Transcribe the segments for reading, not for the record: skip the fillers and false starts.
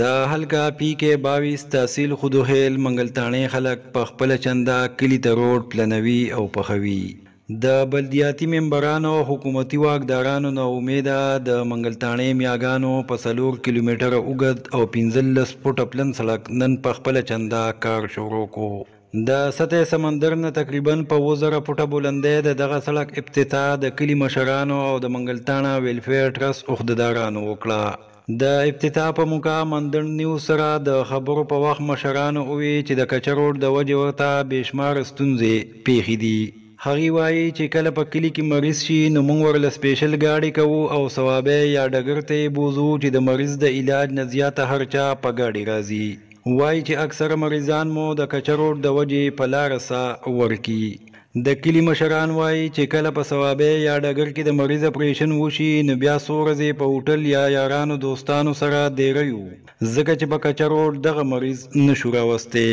د حلقه پی کې 22 تحصیل خودوخیل منګلتانې خلک په خپل چنده کلی ته روډ پلنوي او پخوي. د بلدیاتي ممبرانو او حکومتي واکدارانو نه امیده د منګلتانې میاګانو په 4 کیلومتره اوږد او 15 فوټه پلن سړک نن په خپله چنده کار شروع کو. د سطح سمندر نه تقریبا په 2000 فوټه بلندۍ د دغه سړک افتتاح د کلي مشرانو او د منګلتانه ویلفیر ټرست عهدهدارانو وکړه. د افتتاح په موقع مندن نیوز سره د خبرو په وخت مشرانو ووی چې د کچه روډ د وجې ورته بېشماره ستونزې پیښې دي. هغې وایي چې کله په کلي کې مریض شي نو موږ ورله سپیشل ګاډي کوو او ثوابی یا ډګر ته یې بوځو چې د مریض د علاج نه زیاته خرچه په ګاډي راځي. وایي چې اکثره مریضان مو د کچه روډ د وجې په لاره سا ورکي. د کلي مشران وایي چې کله په ثوابی یا ډګر کې د مریض اپریشن وشي نو بیا څو ورځې په هوټل یا یارانو دوستانو سره دیریو ځکه چې په کچه روډ دغه مریض نشو راوستی.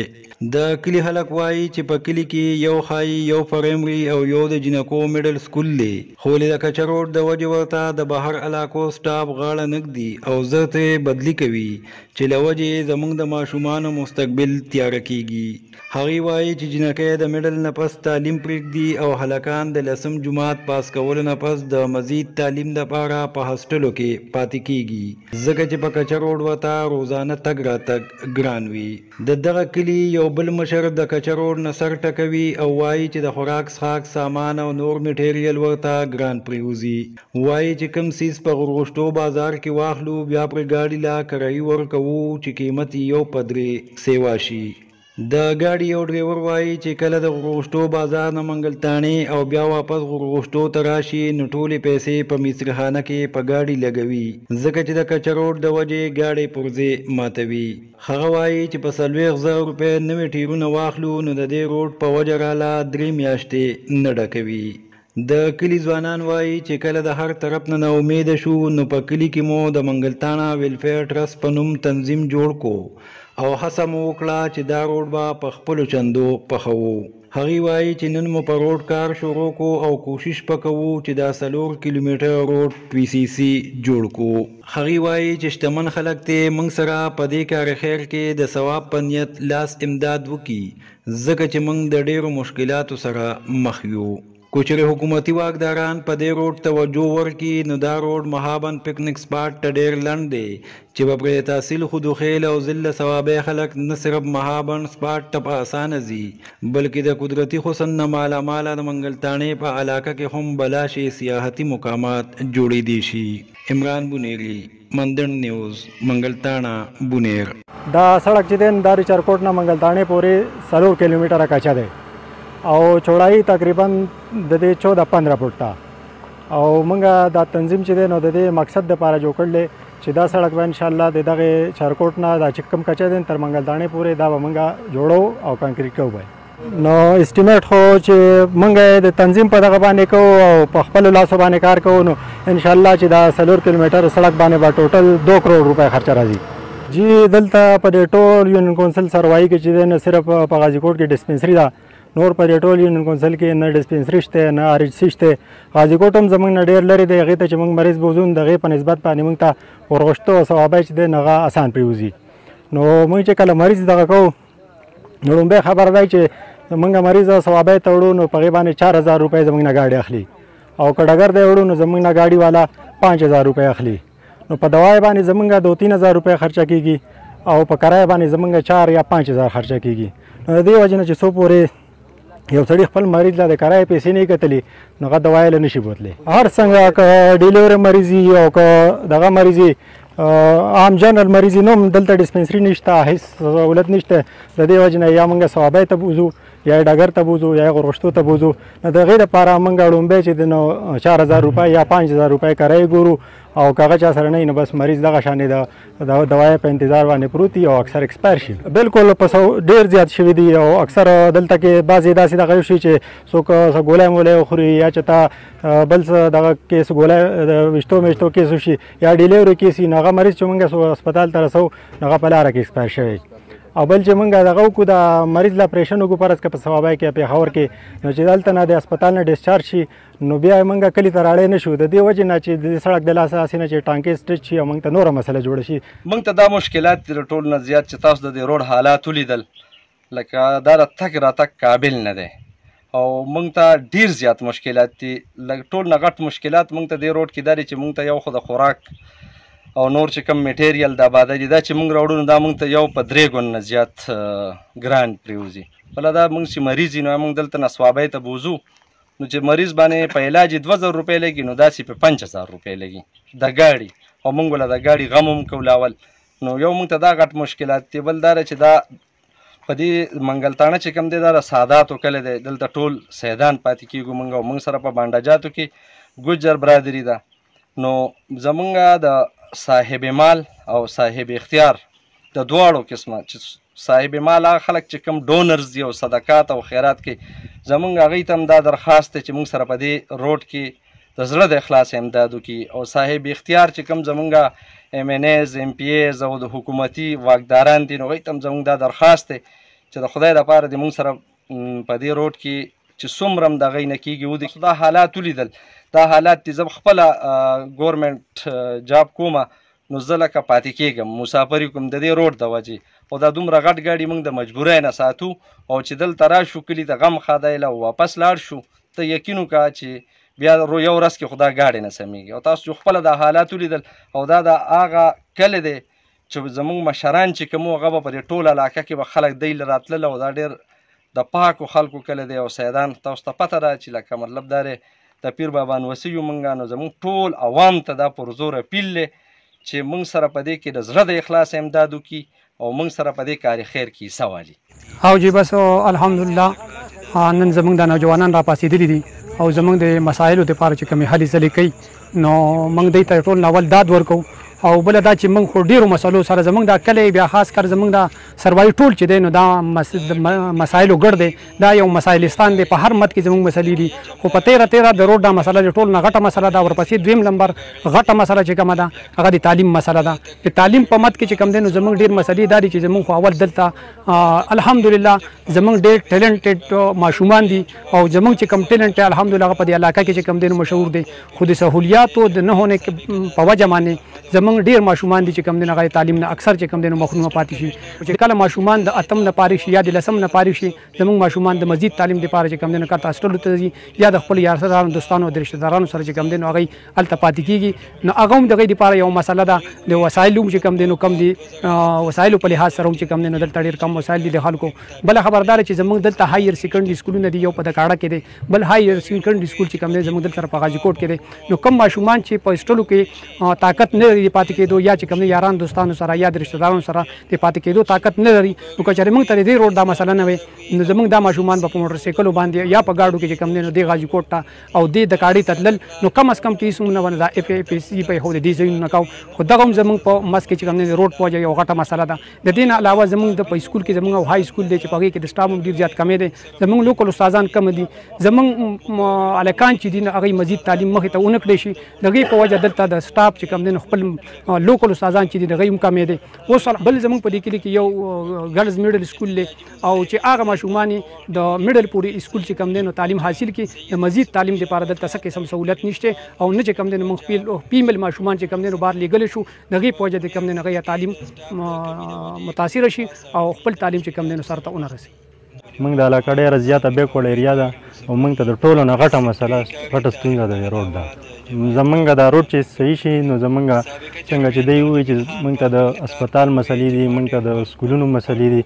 د کلي خلک وایي چې په کلي کې یو ښایي یو پرایمري او یو د جنکو میډل سکول دی خو د کچه روډ د وجې ورته د بهر علاقو سټاف غاړه نږدي او زر ته بدلي کوي چې له وجې زموږ د ماشومانو مستقبل تیاره کیږي. هغې وایي چې جنکۍ د میډل نه پس تعلیم پرېږدي او هلکان د 10م جماعت پاس کولو نه پس د مزید تعلیم دپاره په هاسټلو کې پاتې کیږي ځکه چې په کچه روډ ورته روزانه تګ راتګ ګران وي. د دغه کلي یو بل مشر د کچه روډ نه سر ټکوي او وایي چې د خوراک څښاک سامان او نور میټیریل ورته ګران پرېوځي. وایي چې کوم څیز په غرغشتو بازار کې واخلو بیا پرې ګاډي لا کرایي ورکوو چې قیمت یې 1 په 3 سیوا شي. د ګاډي یو ډریور وایي چې کله د غرغشتو بازار نه منګلتانې او بیا واپس غرغشتو ته راشي نو ټولې پیسې په مصرخانه کې په ګاډي لګوي ځکه چې د کچه روډ د وجې ګاډي پرزې ماتوي. هغه وایي چې په 40,000 روپۍ نوي ټیرونه واخلو نو د دې روډ په وجه راله 3 میاشتې نه ډکوي. د کلي ځوانان وایي چې کله د هر طرف نه امیده شو نو په کلي کې مو د منګلتانه ویلفیر ټرست په نوم تنظیم جوړ کو او هڅه مو وکړه چې دا روډ به په خپلو چندو پخوو. هغې وایي چې نن مو په روډ کار شروع کو او کوشش به کوو چې دا 4 کیلومتره روډ PCC جوړ کو. هغې وایي چې شتمن خلک ته موږ سره په دې کار خیر کې د ثواب په نیت لاس امداد وکړي ځکه چې موږ د ډیرو مشکلاتو سره مخ یو. کو چېرې حکومتي واکداران په دې روډ توجه ورکړي نو دا روډ مهابن پکنیک سپاټ ته ډېر لنډ دی چې به پرې تحصیل خودوخیل او ضلع ثوابی خلک نه صرف مهابن سپاټ ته په اسانه ځي بلکې د قدرتي حسن نه مالاماله د منګلتانې په علاقه کې هم بلا شي سیاحتي مقامات جوړېدی شي. عمران بونیری، مندن نیوز، منګلتانه بونیر. دا سړک چې دی دا د چرکوټ نه منګلتانې پورې 4 کیلومتره کچه دی او چوړایي تقریبا د دې 14-15 فوټ ته او موږ دا تنظیم چې دی نو د دې مقصد دپاره جوړ کړلی چې دا سړک به انشاءالله د دغې چارکوټ نه دا چې کوم کچه دی تر منګلتانې پورې دا به موږ جوړو او کانکریټ کوو به. نو اسټیمیټ خو چې موږ د تنظیم په دغه باندې کوو او په خپلو لاسو باندې کار کوو نو انشاءالله چې دا 4 کیلومتر سړک باندې به ټوټل 2 کروڑ روپۍ خرچه راځي. جی دلته په دې ټول یونین کونسل سروایي کې چې دی نه صرف په غازي کوټ کې ډسپنسري ده نور په دې ټول یونین کونسل کې نه ډسپنسري شته نه RHC شته. غازي کوټ هم زموږ نه ډېر لرې دی هغې ته چې موږ مریض بوځو د هغې په نسبت باندې موږ ته ورغشتو او ثوابی چې دی نو هغه اسان پرېوځي. نو موږ چې کله مریض دغه کوو نو لومبی خبره دی چې موږ مریض ثوابی ته وړو نو په هغې باندې 4,000 روپۍ زموږ نه ګاډي اخلي او که ډګر دی وړو نو زموږ نه ګاډي والا 5,000 روپۍ اخلي. نو په دوای باندې زموږ 2-3,000 روپۍ خرچه کېږي او په کرایه باندې زموږ 4 یا 5,000 خرچه کېږي. نو د دې وجې نه چې څو پورې یو سړي خپل مریض لا د کرایې پیسې نه کتلي نو هغه دوای له نشي بوتلی. هر څنګه که ډیلیوري مریضي او که دغه مریضي عام جنرال مریضي نو هم دلته ډسپنسري نشته هېڅ سهولت نشته. د دې وجې نه یا موږ ثوابی ته بوځو یا ډګر ته بوځو یا غرغشتو ته بوځو. نو د هغې دپاره موږ لومبی چې د نو 4,000 روپۍ یا 5,000 روپۍ کرایې ګورو او که هغه چا سره نه وي نو بس مریض دغه شانې د دوای په انتظار باندې پروت وي او اکثر ایکسپایر شي. بلکل په ډېر زیات شوي دي او اکثر دلته کې بعضې داسې دغه شي چې څوک ګولی مولی وخوري یا چې تا بل څه دغه کیس ګولی د ویشتو میاشتو کیس وشي یا ډیلیوري کیس وي نو هغه مریض چې موږ هسپتال ته رسو نو هغه په لاره کې ایکسپایر شوی. او بل چې موږ دغه وکړو د مریض له اپریشن وکړو فرض که په ثوابای کې پېښور کې نو چې دلته نه د هسپتال نه ډسچارج شي نو بیا موږ کلي ته راړی نه شو د دې وجې نه چې د سړک د لاسه هسې نه چې ټانکې سټچ شي او موږ ته نوره مسله جوړه شي. موږ ته دا مشکلات دي ټول نه زیات چې تاسو د دې روډ حالات ولیدل لکه دا د تګ راتګ قابل نه دی او موږ ته ډیر زیات مشکلات دي. ټول نه غټ مشکلات موږ ته دې روډ کې دا دي چې موږ ته یو خو د خوراک او نور چې کوم میټیریل د آبادۍ دا چې موږ راوړو دا موږ ته یو په 3 ګون نه زیات ګران پرېوځي. بله دا موږ چې مریض یو نو موږ دلته نه ثوابۍ ته بوځو نو چې مریض باندې په علاج 2000 روپۍ لګي نو داسې په 5000 روپۍ لګي د ګاډي او موږ له د ګاډي غم هم کوو لاول نو یو موږ ته دا غټ مشکلات دي. بل دا چې دا په دې منګلتاڼه چې کوم دی دا د ساداتو کلی دی دلته ټول سیدان پاتې کېږو موږ او موږ سره په بانډاجاتو کې ګجر برادري ده نو زمونږ د صاحب مال او صاحب اختیار د دواړو قسمه چې صاحب مال هغه خلک چې کوم ډونرز دي او صدقات او خیرات کې زمونږ هغوی ته هم دا درخواست دی چې موږ سره په دې روډ کې د زړه د اخلاص امداد وکړي او صاحب اختیار چې کوم زمونږ MNAs MPAs او د حکومتي واکداران دي نو هغوی ته هم زمونږ دا درخواست دی چې د خدای لپاره دې موږ سره په دې روډ کې چې څومره هم د هغوی نه کېږي ودې دا حالات ولیدل دا حالات دي. زه خپله ګورمنټ جاب کومه نو زه لکه پاتې کېږم مسافر کوم د دې روډ د وجې او دا دومره غټ ګاډي موږ د مجبورۍ نه ساتو او چې دلته راشو کلي ته غم خادایله او واپس لاړ شو ته یقین وکړه چې بیا یو ورځ کې خو دا ګاډی نه سمیږي او تاسو چې خپله دا حالات ولیدل او دا د هغه کلی دی چې زموږ مشران چې کوم هغه به په دې ټوله علاقه کې به خلک دی له راتلل او دا ډېر د پاکو خلکو کلی دی او سیدان تاسو ته پته ده چې لکه مطلب دا د پیر بابا نوسي یو موږ نو زموږ ټول عوام ته دا پر زور اپیل دی چې موږ سره په دې کې د زړه د اخلاص امداد وکړي او موږ سره په دې کار خیر کې حصه والي. او جی بس الحمدلله نن زموږ د نوجوانان را پاسېدلي دي او زموږ د مسایلو دپاره چې کومې هلې ځلې کوي نو موږ دوی ته ټول اول داد ورکوو او بله دا چې موږ خو ډېرو مسلو سره زموږ دا کلی بیا خاص کر زموږ دا سروایي ټول چې دی نو دا مسایلو ګډ دی دا یو مسایلستان دی په هر مد کې زموږ مسلې دي خو په 13 د روډ دا مسله د ټول نه غټه مسله ده. ورپسې 2 نمبر غټه مسله چې کومه ده هغه د تعلیم مسله ده. د تعلیم په مد کې چې کوم دی نو زموږ ډېر مسلې دا دي چې زموږ خو اول دلته الحمدلله زموږ ډېر ټیلنټډ ماشومان دي او زموږ چې کوم ټیلنټ دی الحمدلله هغه په دې علاقه کې چې کوم دی نو مشهور دی خو د سهولیاتو د نه هونه په وجه باندې زموږ ډېر ماشومان دي چې کوم دی هغه تعلیم نه اکثر چې کوم دی نو محرومه پاتې شي. چې کله ماشومان د 8م نه فارغ شي یا د 10م نه فارغ شي زموږ ماشومان د مزید تعلیم لپاره چې کوم دی نو کارته هاسټلو ته ځي یا د خپل یارسدارانو دوستانو د رشته دارانو سره چې کوم دی نو هغوی هلته پاتې کېږي نو هغه هم د هغوی لپاره یو مسله ده. د وسایلو چې کوم دی نو کم دي وسایلو په لحاظ سره هم چې کوم دی نو دلته ډېر کم وسایل دي د خلکو. بله خبردار چې زموږ دلته هایر سیکنډري سکولونه دي یو په دکاړه کې دی بل هایر سیکنډري سکول چې کوم دی زموږ دلته په غازي کوټ کې دی نو کم ماشومان چې په هاسټلو کې طاقت نه لري پاتې کېدو یا چې کوم یاران دوستانو سره یا د رشته دارانو سره د پاتې کېدو طاقت نه لري نو که چېرې موږ ته د دې روډ دا مسله نه وي نو زموږ دا ماشومان به په موټر سایکلو باندې یا په ګاډو کې چې کوم دی نو دې غازي کوټ ته او دې دکاړې ته تلل نو کم از کم ټیسونه باندې دا FAPC په هو د دې ځایونو نه کوو خو دغه هم زموږ په مس کې چې کوم دی روډ په وجه یو غټه مسله ده. د دې نه علاوه زموږ د په سکول کې زموږ های سکول دی چې په هغې کې د سټاف هم ډېر زیات کمی دی زموږ لوکل استادان کم دي زموږ هلکان چې دي نو هغوی مزید تعلیم مخې ته ونه کړی شي د هغې په وجه دلته د سټاف چې کوم دی نو خپل لوکل استادان چې دي د هغوی هم کمی دی. اوس بل زموږ په دې کلي کې یو ګرلز میډل سکول دی او چې هغه ماشومان د میډل پورې سکول چې کوم دی نو تعلیم حاصل کړي د مزید تعلیم لپاره دلته څه قسم سهولت نشته او نه چې کوم دی نو موږ فیمیل ماشومان چې کوم دی نو بهر لیږلی شو د هغې په وجه د کوم دی نو هغوی تعلیم متاثره شي او خپل تعلیم چې کوم دی نو سر ته ونه رسي. موږ د علاقه ډېره زیاته بیکورډ ایریا ده او موږ ته د ټولو نه غټه مسله غټه ستونزه د دې روډ ده. زمونږ دا روډ چې صحیح شي نو زمونږ څنګه چې دی ووایي چې موږ ته د هسپتال مسلې دي موږ ته د سکولونو مسلې دي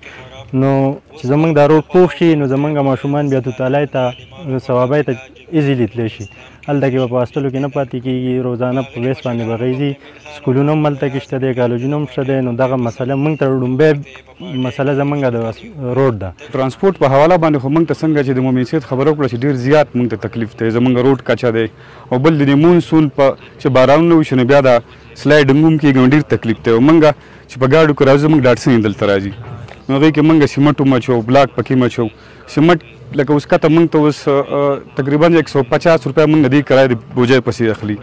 نو چې زمونږ دا روډ پوخ شي نو زمونږ ماشومان بیا توتالای ته ثوابای ته ایزیلی تللی شي هلته کې به په هاسټلو کې نه پاتې کېږي روزانه په بیس باندې به غځي سکولونه هم هلته کې شته دی کالجونه هم شته دی نو دغه مسله موږ ته لومبی مسله زمونږ د روډ ده. ترانسپورټ په حواله باندې خو موږ ته څنګه چې د مومن سید خبره وکړه چې ډېر زیات موږ ته تکلیف دی زمونږ روډ کچه دی او بل د مونسون په چې بارانونه وشي نو بیا د سلایډنګ هم کېږي ډېر تکلیف دی او موږ چې په ګاډو کې راځو موږ ډاډ څنګه دلته راځي نو هغې کې موږ سیمټ ومچو بلاک پکې مچو سیمټ لکه اوس کته موږ ته اوس تقریبا 150 روپۍ موږ د دې کرایې د بوجۍ پسې اخلي.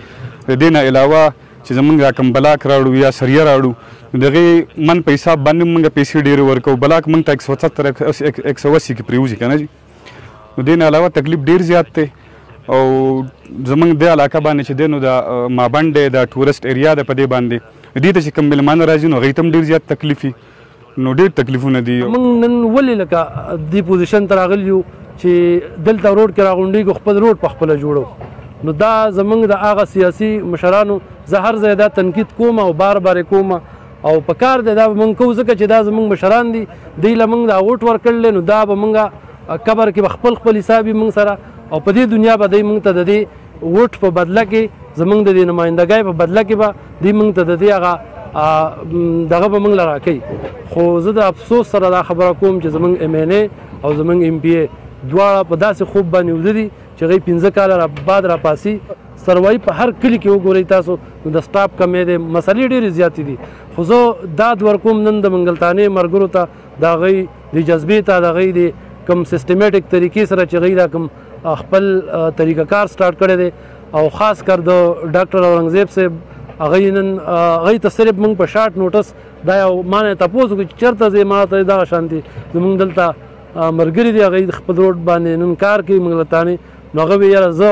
د دې نه علاوه چې زمونږ دا کوم بلاک راوړو یا سریه راوړو نو د هغې من په حساب باندې موږ پیسې ډېرې ورکوو. بلاک موږ ته 170 180 کې پرېوځي که نه جي. نو دې نه علاوه تکلیف ډېر زیات دی او زمونږ دې علاقه باندې چې دی نو د مابند دی د ټورسټ ایریا ده په دې باندې دې ته چې کوم مېلمانه راځي نو هغوی ته هم ډېر زیات تکلیف وي. نو ډېر تکلیفونه دي. موږ نن ولې لکه دې پوزیشن ته راغلي یو چې دلته روډ کې راغونډېږو خپل روډ په خپله جوړو. نو دا زمونږ د هغه سیاسي مشرانو زه هر ځای دا تنقید کوم او بار بار کوم او په کار دی دا به موږ کوو ځکه چې دا زمونږ مشران دي دوی له موږ دا ووټ ورکړلی نو دا به موږ قبر کې به خپل خپل حساب موږ سره او په دې دنیا به دوی موږ ته د دې ووټ په بدله کې زمونږ د دې نمایندګۍ په بدله کې به دوی موږ ته د دې هغه دغه به موږ له راکوي. خو زه د افسوس سره دا خبره کوم چې زمونږ MNA او زمونږ MP دواړه په داسې خوب باندې وده دي چې هغوی 15 کاله بعد راپاسي. سروایي په هر کلي کې وګورئ تاسو نو د سټاپ کمی دی مسلې ډېرې زیاتې دي. خو زه داد ورکوم نن د منګلتانې ملګرو ته د هغوی د جذبې ته د هغوی د کوم سیسټمیټک طریقې سره چې هغوی دا کوم خپل طریقه کار سټارټ کړی دی او خاص کر د ډاکټر اورنګزیب صاحب هغوی نن هغوی ته صرف موږ په شارټ نوټس دا یو ما نه تپوس وکړو چې چېرته ځې ما ته دغه شانتې زموږ دلته ملګري دي هغوی خپل روډ باندې نن کار کوي منګلتانې نو هغه ویل یاره زه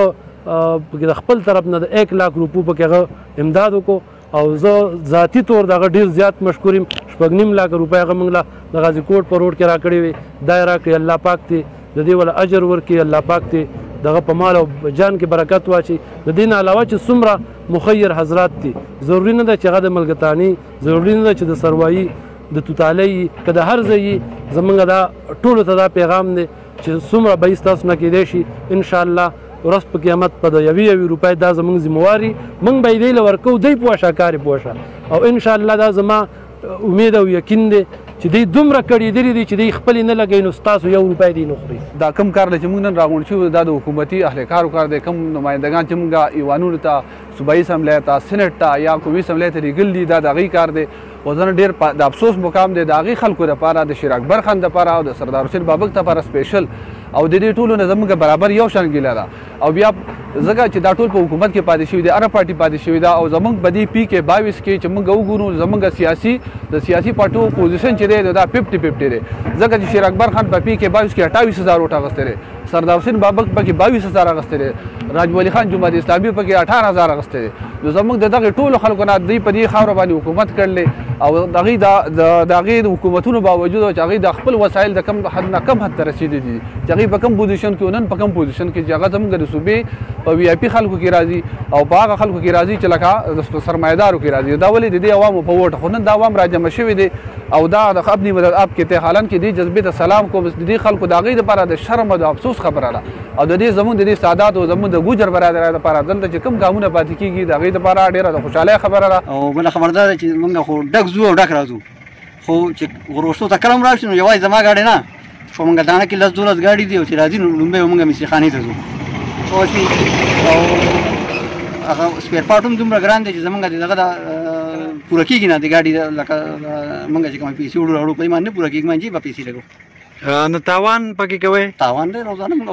د خپل طرف نه د 1 लाख روپو پکې هغه امداد وکړو او زه ذاتي طور د هغه ډېر زیات مشکور یم. 6.5 लाख روپۍ هغه موږ له د غازي کوټ په روډ کې راکړې وې دا یې راکړې. الله پاک دې د دې وله اجر ورکړي. الله پاک دې دغه په مال او جان کې برکت واچي. د دې نه علاوه چې څومره مخیر حضرات دي ضروري نه ده چې هغه د ملګتانې ضروري نه ده چې د سروایي د توتالۍ که د هر ځای زمونږ دا ټولو ته دا پیغام دی چې څومره به ستاسو نه کیدی شي انشاءالله ورځ په قیامت په د 1 روپۍ دا زموږ ذمواري موږ به یې دی له ورکوو دی پوه شه کار یې پوه شه او انشاءالله دا زما امید او یقین دی چې دوی دومره کړېدلي دي چې دوی خپلې نه لګوي نو ستاسو 1 روپۍ دوی نه خوري. دا کم کار چې موږ نن راغونډ شوو دا د حکومتي اهلکارو کار دی. کم نمایندګان چې موږ ایوانونو ته صوبایي اسمبلی ته سینټ ته یا قومي اسمبلی ته لیږلي دي دا د هغوی کار دی. او زه ډېر د افسوس مقام دی د هغې خلکو دپاره د شیر اکبر خان دپاره او د سردار حسین بابک دپاره سپیشل او د دې ټولو نه زموږ برابر یو شان ګیله ده. او بیا ځکه چې دا ټول په حکومت کې پاتې شوي دي هره پارټي پاتې شوې ده او زموږ په دې PK 22 کې چې موږ وګورو زموږ د سیاسي پارټیو پوزیشن چې دی دا 50-50 دی. ځکه چې شیر اکبر خان په PK 22 کې 28,000 ووټ اخیستی دی. سردار حسین بابک پکې 22,000 اخیستی دی. راج ولی خان جمهوریت اسلامي پکې 18,000 اخیستی دی. نو زموږ د دغې ټولو خلکو نه دوی په دې خاوره باندې حکومت کړلی او د هغې د حکومتونو باوجود چې هغوی د خپل وسایل د کم حد نه کم حد ته رسېدلي دي چې هغوی په کم پوزیشن کې نن په کم پوزیشن کې چې هغه زموږ د صوبې په VIP خلکو کې راځي او په هغه خلکو کې راځي چې لکه سرمایهدارو کې راځي. دا ولې د دې عوامو په ووټ خو نن دا عوام راجمع شوي دي او دا د ابني مدد اب کې ته حالان کې دې جذبې ته سلام کوم. د دې خلکو د هغوی دپاره د شرم او د افسوس خبره ده او د دې زموږ د دې سادات او زموږ د ګوجر برادرۍ دپاره دلته چې کوم ګامونه پاتې کېږي د هغوی دپاره ډېره د خوشحالۍ خبره ده. او بله خبردار ده چې موږ خو ډک ځو او ډک راځو خو چې غروشتو ته کله هم راشي نو یوازې زما ګاډۍ نه په منګلدانه کې 10-12 ګاډۍ دي او چې راځي نو لومبی به موږ مصریخانې ته ځو پوه شوې او هغه سپیر پارټ هم دومره ګران دی چې زموږ د دغه پوره کېږي نه د ګاډي لکه موږ چې کومه پیسې وړو راوړو په دې باندې نه پوره کېږي مانجې به پیسې لګو. نو تاوان پکې کوئ؟ تاوان دی روزانه موږ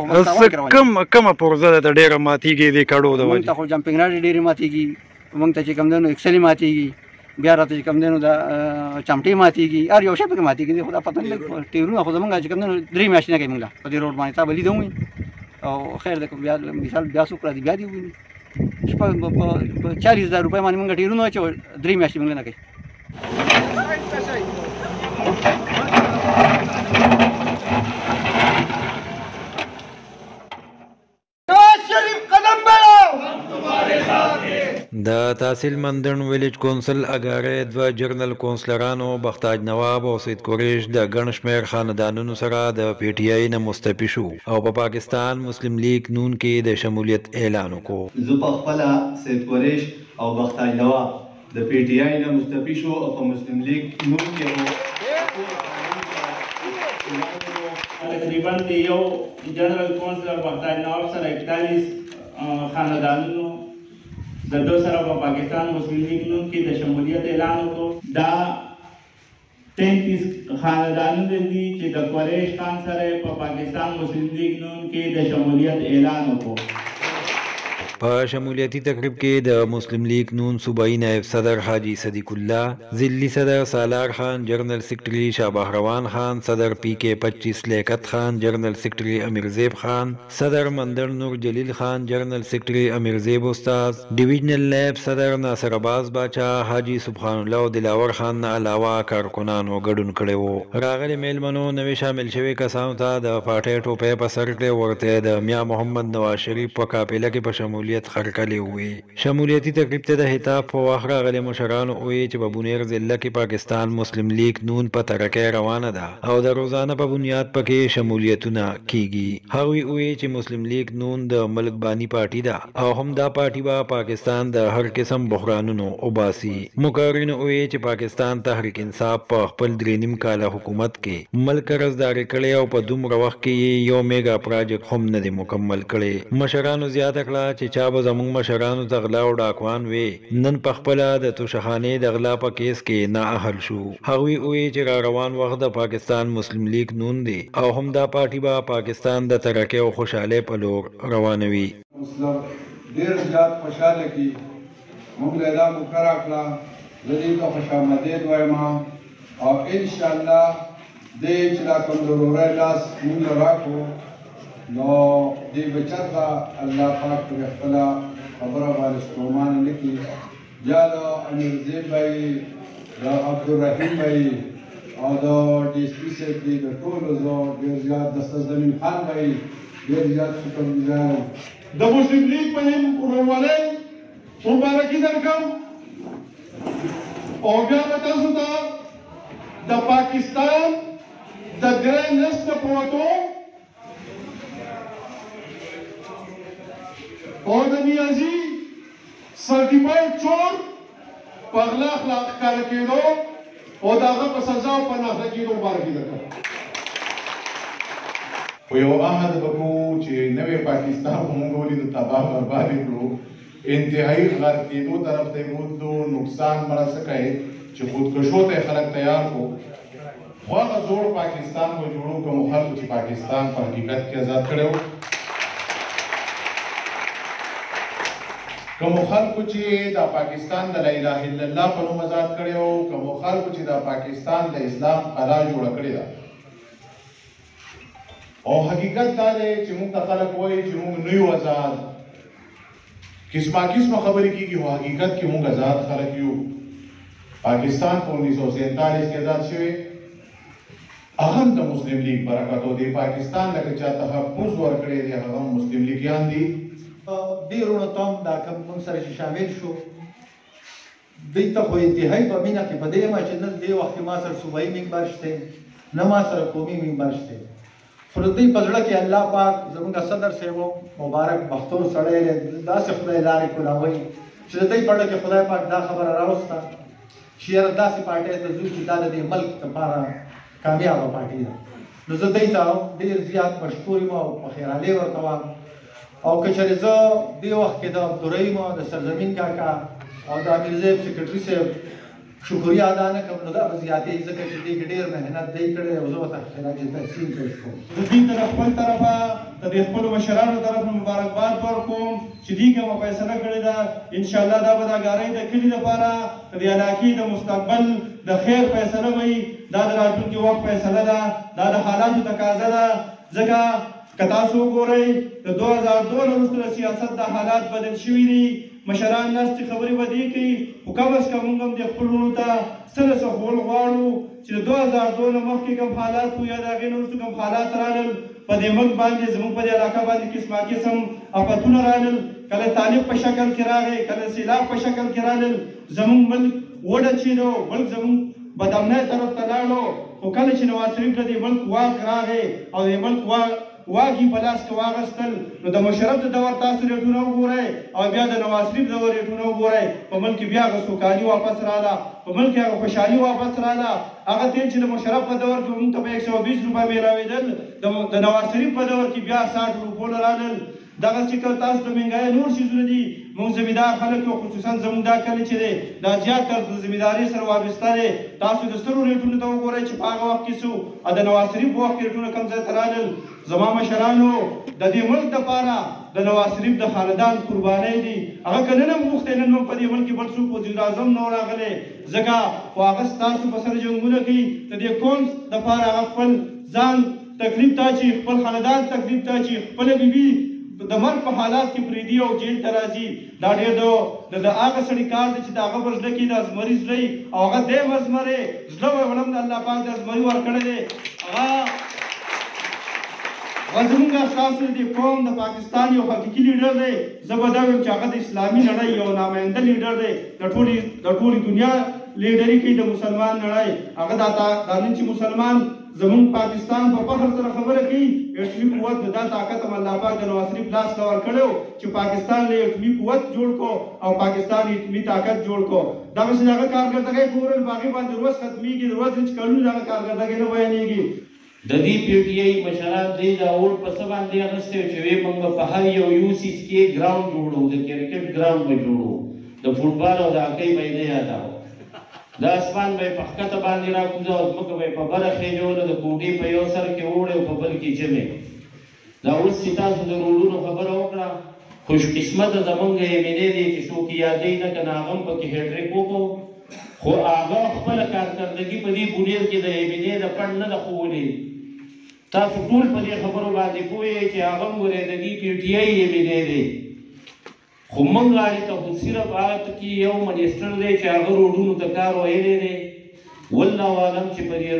کومه پرزه ده ډېره ماتېږي د کډو د وجې؟ موږ ته خو جمپینګ راډې ډېرې ماتېږي موږ ته چې کوم دی نو اکسلې ماتېږي بیا راته چې کوم دی نو د چمټې ماتېږي هر یو شی پکې ماتېږي خو دا پته نه لګي. ټیرونه خو زموږ چې کوم دی نو 3 میاشتې نه کوي موږ په دې روډ باندې تا به لیده وي او خیر دی بیا مثال بیا څوک راځي بیا دې وویني شپږ په 40,000 روپۍ باندې موږ ټیرونه واچوو 3 میاشتې موږ نه کوي. د تحصیل مندن ویلیج کونسل اګاره دوه جرنل کونسلرانو بختاج نواب او سید قریش د ګڼ شمېر خاندانونو سره د PTI نه مستعفي شو او په پاکستان مسلم لیگ نون کې د شمولیت اعلان وکړو. زه په خپله سید قریش او بختاج نواب د PTI نه مستعفي شو او په مسلم لیگ نون کې تقریبا د یو جنرال کونسلر بختاج نواب سره 41 خاندانونو د دو سره په پاکستان مسلم لیگ نون کې د شمولیت اعلان وکړو. دا 33 خاندانونه دي چې د قریش خان سره په پاکستان مسلم لیگ نون کې د شمولیت اعلان وکړو. په شمولیتي تقریب کې د مسلم لیگ نون صوبائی نائب صدر حاجی صدیق الله، ضلعی صدر سالار خان، جنرل سیکرٹری شابه روان خان، صدر پی کے 25 لیاقت خان، جنرل سیکرٹری امیر زیب خان، صدر مندر نور جلیل خان، جنرل سیکرٹری امیر زیب استاد، ډیویژنل نائب صدر ناصر عباس باچا، حاجی سبحان الله او دلاور خان نه علاوه کارکنانو ګډون کړی وو. راغلي میلمنو نوې شامل شوي کسانو ته د پاټۍ ټوپۍ په سر کړې، ورته د میا محمد نواز شریف په قافله کې په شمولیت خرکلې وې. شمولیتي تقریب ته د خطاب په وخت راغلي مشرانو وویل چې په بونیر ضلع کې پاکستان مسلم لیگ نون په ترقۍ روانه ده او د روزانه په بنیاد پکې شمولیتونه کیږي. هغوی وویل چې مسلم لیگ نون د ملک بانی پارټي ده او هم دا پارټي به پاکستان د هر قسم بحرانونو وباسي. مقررینو وویل چې پاکستان تحریک انصاف په خپل 3.5 کاله حکومت کې ملک قرضداري کړې او په دومره وخت کې یو میگا پراجیکټ هم نه دی مکمل کړی. مشرانو زیاته کړه چې چا به زموږ مشرانو ته غلا او ډاکوان وي، نن په خپله د توشخانې د غلا په کیس کې نه اهل شو. هغوی وویل چې را روان وخت د پاکستان مسلم لیگ نون دی او هم دا پارټي به پاکستان د ترقۍ او خوشحالۍ په لور روانوي. ډېر زیات خوشحاله کی موږ له دا مقرره کړه، زه دې ته خوش آمدید وایم او انشاءالله دې چې دا کوم د ورورۍ لاس موږ له راکړو نو دې به چېرته الله پاک پرې خپله خبره باندې ستومانه نه کړي. یا د امیرزیب بھائی، د عبدالرحیم بھائی او د ډي ایس پي صاحب دي د ټولو زه ډېر زیات د استاد خان بھائی ډېر زیات شکرګزار یم. د مسلم لیگ په نوم ورورولۍ مبارکي درکړم او بیا به تاسو ته د پاکستان د ګرین لسټ نه په وتو او د نیازي سرټیفاید چور په غلا ښکاره کېدو او د هغه په سزا او په نافره کېدو مبارکي درکړم. خو یو عهد به کوو چې نوی پاکستان خو موږ ولیدو تباه برباد یې کړو، انتهایی غرق کېدو طرف ته یې بوتلو، نقصان مړه څه کوي چې خودکشو ته یې خلک تیار کړو. خو هغه زوړ پاکستان به جوړو کومو خلکو چې پاکستان په حقیقت کې آزاد کړی و، کومو خلکو چې د پاکستان د لا اله الا الله په نوم آزاد کړی و، کومو خلکو چې د پاکستان د اسلام قلعه جوړه کړې ده. او حقیقت دا دی چې موږ ته خلک وایي چې موږ نه یو آزاد، قسمه خبرې کېږي، خو حقیقت کې موږ آزاد خلک یو. پاکستان په 1947 کې آزاد شوی، هغه هم د مسلم لیگ برکت او د پاکستان لکه چا تحفظ ورکړی دی هغه هم مسلم لیګیان دي. دې وروڼو ته هم دا کوم موږ سره چې شامل شو دوی ته خو انتهایي په مینه کې په دې یم چې نه دې وخت کې ما سره صوبایي ممبر شته نه ما سره قومي ممبر شته، خو د دوی په زړه کې الله پاک زموږ صدر صاحب مبارک بختور سړی دی، داسې خدای لارې کولاوي چې د دوی په زړه کې خدای پاک دا خبره راوسته چې یاره داسې پارټۍ ته ځو چې دا د دې ملک لپاره کامیابه پارټي ده. نو زه دوی ته ډېر زیات مشکور یم او په خیرالۍ ورته وایم. او که چېرې زه دې وخت کې د عبدالرحیم د سرزمین کاکا او د امیرزیب سیکرټري صاحب شکریه ادا نه کړم نو دا به زیاتې ځکه چې دې کې ډېر محنت دی کړی او زه ورته خراج تحسین پیش کوم. د دوی ته خپل طرفه د دې خپلو مشرانو طرف نه مبارکباد ورکوم چې دوی کومه فیصله کړې ده انشاءالله دا به د اګارۍ د کلي لپاره د دې علاقې د مستقبل د خیر فیصله وي. دا د راتلونکي وخت فیصله ده، دا د حالاتو تقاضا ده. ځکه که تاسو وګورئ د 2002 وروسته د سیاست د حالات بدل شوي دي، مشران ناستې خبرې به دې کوي، خو کم از کم موږ هم د خپلو وروڼو ته څه نه څه ښوول غواړو چې د 2002 نه مخکې کوم حالات وو یا د هغې نه وروسته کوم حالات رالل په دې ملک باندې زموږ په دې علاقه باندې قسمه قسم آفتونه رالل، کله طالب په شکل کې راغی، کله سیلاب په شکل کې رالل، زموږ ملک وډچېدو، ملک زموږ بدامنۍ طرف ته لاړو. خو کله چې نواز شریف ته د ملک واک راغی او د ملک واګي په لاس کې واغستل نو د مشرف د دور تاسو ریټونه وګورئ او بیا د نواز شریف دور ریټونه وګورئ، په ملک کې بیا هغه سوکالي واپس راغله، په ملک کې هغه خوشحالي واپس راغله. هغه تیل چې د مشرف په دور کې موږ ته په 120 روپۍ میلاوېدل د نواز شریف په دور کې بیا 60 روپۍ رالل. دغسې که تاسو د مهنګایۍ نور څیزونه دي موږ زمیندار خلک یو خصوصا زموږ دا کلی چې دی دا زیات تر د زمیندارۍ سره وابسته دی تاسو د سترو ریټونو ته وګورئ چې په هغه وخت کې څه د نواز شریف په وخت کې ریټونه کوم ځای ته رالل زما مشرانو د دې ملک دپاره د نواز شریف د خاندان قربانۍ دي هغه که نن هم غوښتی نن هم په دې ملک کې بل څوک وزیر اعظم نه و راغلی ځکه خو هغه ستاسو په سر جنګونه کوي د دې قوم دپاره هغه خپل ځان تکلیف ته چې خپل خاندان تکلیف ته چې خپله بیبي د مرګ په حالات کې پرېږدي او جیل ته راځي دا ډېر د هغه سړي کار دی چې د هغه په زړه کې د ازمري زړه وي او هغه دیم ازمری زړه ویړم د الله پاک د ازمري ورکړی دی هغه زموږ ستاسو د قوم د پاکستان یو حقیقي لیډر دی زه به دا وایم چې هغه د اسلامي نړۍ یو ناماینده لیډر دی د ټولې دنیا لیډري کوي د مسلمان نړۍ هغه دا نن چې مسلمان زمون پاکستان په فخر سره خبره کوي اټومي قوت د دا طاقت هم الله پاک د نواز شریف لاس ته ورکړی چې پاکستان له اټومي قوت جوړ کو او پاکستان اټومي طاقت جوړ کو دغسې د هغه کارکردګۍ ګورئ په هغې باندې روز ختمیږي د ورځې چې کلونه د هغه کارکردګۍ نه بیانېږي د دې پی ټي آی مشران دی دا اوټ په څه باندې اخیستی چې وی موږ په هر یو سیز کې ګراوند جوړو د کرکټ ګراوند به جوړو د فوټبال او د هاکۍ به یې نه یادوو د اسمان به یې په ښکته باندې راکوزه او ځمکه به یې په بله خېجوله د کوټې په یو سر کې وړې او په بل کې جمع دا اوس چې تاسو د روډونو خبره وکړه خوشقسمته زمونږ ایمینې دی چې څوک یې یادوي نه که نه هغه هم پکې هیټریک وکړو خو هغه خپله کارکردګي په دې بنیر کې د ایمینې د پڼ نه ده ښوولې تاسو ټول په دې خبرو باندې پوه یئ چې هغه هم ګورئ د دې پی ټي آی ایمینې دی خو موږ غاړې ته خو صرف هغه کې یو منیسټر دی چې هغه روډونو ته کار ویلی دی والله عالم چې په دې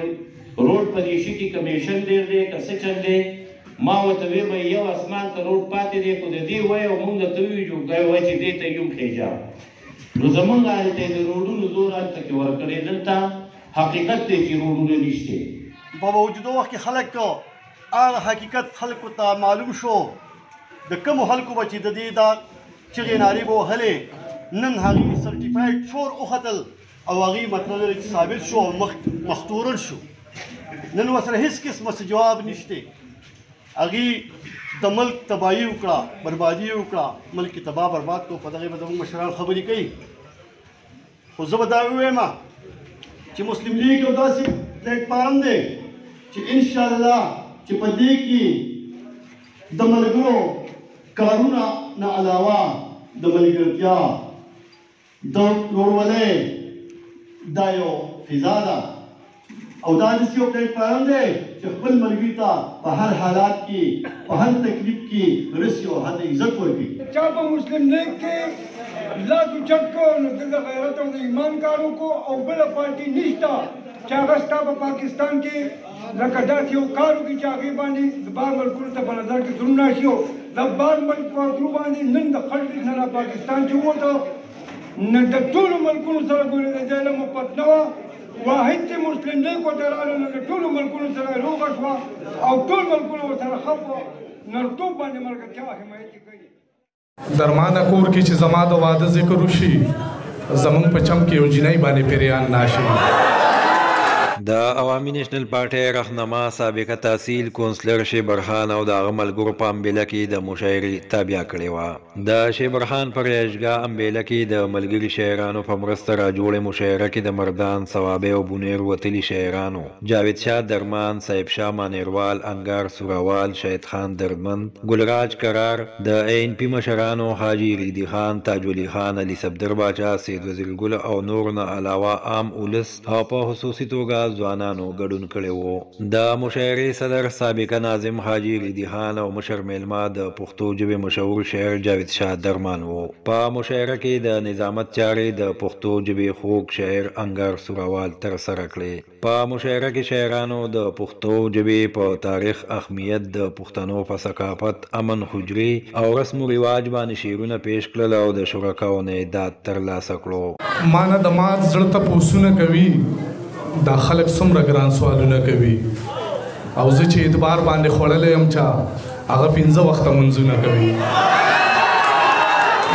روډ په دې شي کې کمیشن ډېر دی که څه چل دی ما ورته وی به یو اسمان ته روډ پاتې دی خو د دې وایي او موږ درته وویو وایي چې دې ته یو خېجا نو زمونږ غاړې ته د روډونو زور هلته کې ورکړی دلته حقیقت دی چې روډونه نشته په موجوده وخت کې خلک هغه حقیقت خلکو ته معلوم شو د کومو خلکو به چې د دې دا چغې نارې به وهلې نن هغې سرټیفاید شور وختل او هغې مطلب لري چې ثابت شو او مختورن شو نن ورسره هېڅ قسمه څه جواب نشته هغې د ملک تباهي وکړه بربادي وکړه ملک یې تباه برباد کړو په دغې به زموږ مشران خبرې کوي خو زه به دا ووایم چې مسلم لیګ یو داسې پلیټفارم دی چې انشاءالله چې په دې کې د ملګرو کارونه نه علاوه د ملګرتیا د ورورولۍ دا یو فضا ده او دا داسې یو پلیټفارم دی چې خپل ملګري ته په هر حالات کې په هر تکلیف کې رسي او هلته عزت ورکړي چا په مسلم لیگ کې لاس اوچت کړو نو دلته غیرت او د ایمان کار وکړو او بله پارټي نشته چې هغه ستا په پاکستان کې لکه داسې یو کار وکړي چې هغې باندې د بار ملکونو ته په نظر کې دروند راشي او د بار ملک په درو باندې نن د خلک نه را پاکستان چې ووته نه د ټولو ملکونو سره ګورې د ځای له مفت نه وه واحد چې مسلم لیګ ورته راغله نو د ټولو ملکونو سره یې روغه شوه او ټول ملکونه ورسره ښه وه نرتوب باندې ملګرتیا حمایت یې کوي درمانه کور کې چې زما د واده ذکر وشي زمونږ په چم کې یو جنۍ باندې پیریان ناشي د عوامي نیشنل پارټۍ رهنما سابقه تحصیل کونسلر شیبرخان او د هغه ملګرو په امبیله کې د مشاعرې تابع کړې وه د شیبرخان په رایشګاه امبیله کې د ملګري شاعرانو په مرسته راجوړې مشاعره کې د مردان ثوابې او بونیر وتلي شاعرانو جاوید شاه درمان صاحب شاه مانیروال انګار سوراوال شهید خان دردمند ګلراج کرار د ANP مشرانو حاجي ریدي خان تاج علي خان علي صفدر باچا سید وزیر ګل او نور نه علاوه عام اولس او په خصوصي توګه ځوانانو ګډون کړی وو د مشاعرې صدر سابقه ناظم حاجي ریدي خان او مشر میلمه د پښتو ژبې مشهور شاعر جاوید شاه درمان وو په مشاعره کې د نظامت چارې د پښتو ژبې خوږ شاعر انګار سوراوال ترسره کړې په مشاعره کې شاعرانو د پښتو ژبې په تاریخ اهمیت د پښتنو په ثقافت امن حجري او رسم و رواج باندې شعرونه پیش کړل او د شرکاو نه داد ترلاسه کړو مانه د مات زړه ته پوسونه کوي دا خلک څومره ګران سوالونه کوي او زه چې اعتبار باندې خوړلی یم چا هغه 15 وخته منځونه کوي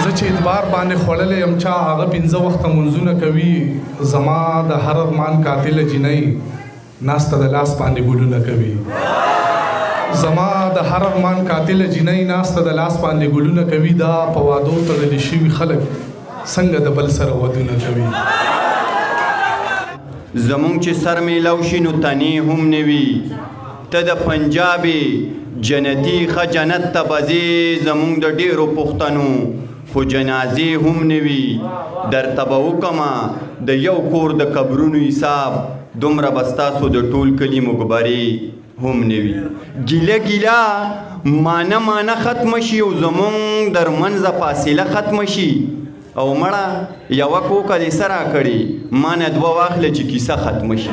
زه چې اعتبار باندې خوړلی یم چا هغه 15 وخته منځونه کوي زما د هر ارمان قاتله جنۍ ناسته د لاس باندې ګلونه کوي زما د هر ارمان قاتل جنۍ ناسته د لاس باندې ګلونه کوي دا په وادو تړلي شوي خلک څنګه د بل سره ودونه کوي زمونږ چې سر میلو شي نو تنې هم نه وي ته د پنجابې جنتي ښه جنت ته به ځې زمونږ د ډېرو پښتنو خو جنازې هم نه وي درته به وکمه د یو کور د قبرونو حساب دومره به ستاسو د ټول کلي مقبرې هم نه وي ګیله ګیله مانه ختمه شي او زمونږ در منځه فاصله ختمه شي او مړه یوه کوکه دې څه راکړې ما نه دوه واخله چې کیسه ختمه شي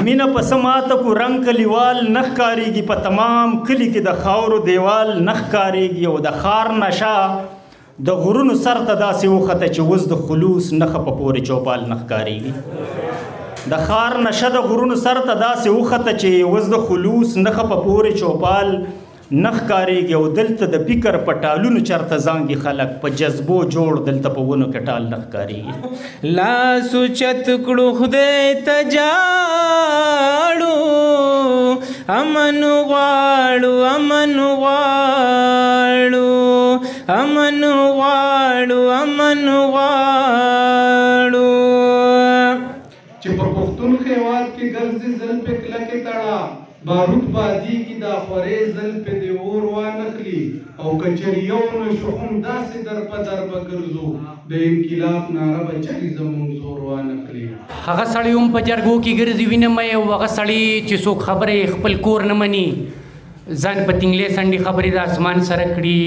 مینه په څه ماته کو رنګ کلیوال نه ښکارېږي په تمام کلي کې د خاورو دیوال نه ښکارېږي او د ښار نشه د غرونو سر ته داسې وخته چې اوس د خلوص نښه په پورې چوپال نه ښکارېږي د ښار نشه د غرونو سر ته داسې وخته چې اوس د خلوص نښه په پورې چوپال نه ښکارېږي او دلته د فکر په ټالونو چرته زانګي خلک په جذبو جوړ دلته په ونو کې ټال نه ښکارېږي لاس اوچت کړو خدای ته جاړو امن غواړو امن غواړو امن غواړو امن غواړو چې په پښتون خیوات کې ګرځي زل په کلکې تړه بارود بادی کی دا خورې زل په دی اور وانخلی او کچریو نشو هم داسې در په ګرځو د انقلاب ناره به چلی زمونږ زور وانخلی هغه سړی هم په جرګو کې ګرځي وینم او هغه سړی چې څوک خبرې خپل کور نه مني ځان په تنګلې سنډې خبرې د اسمان سره کړي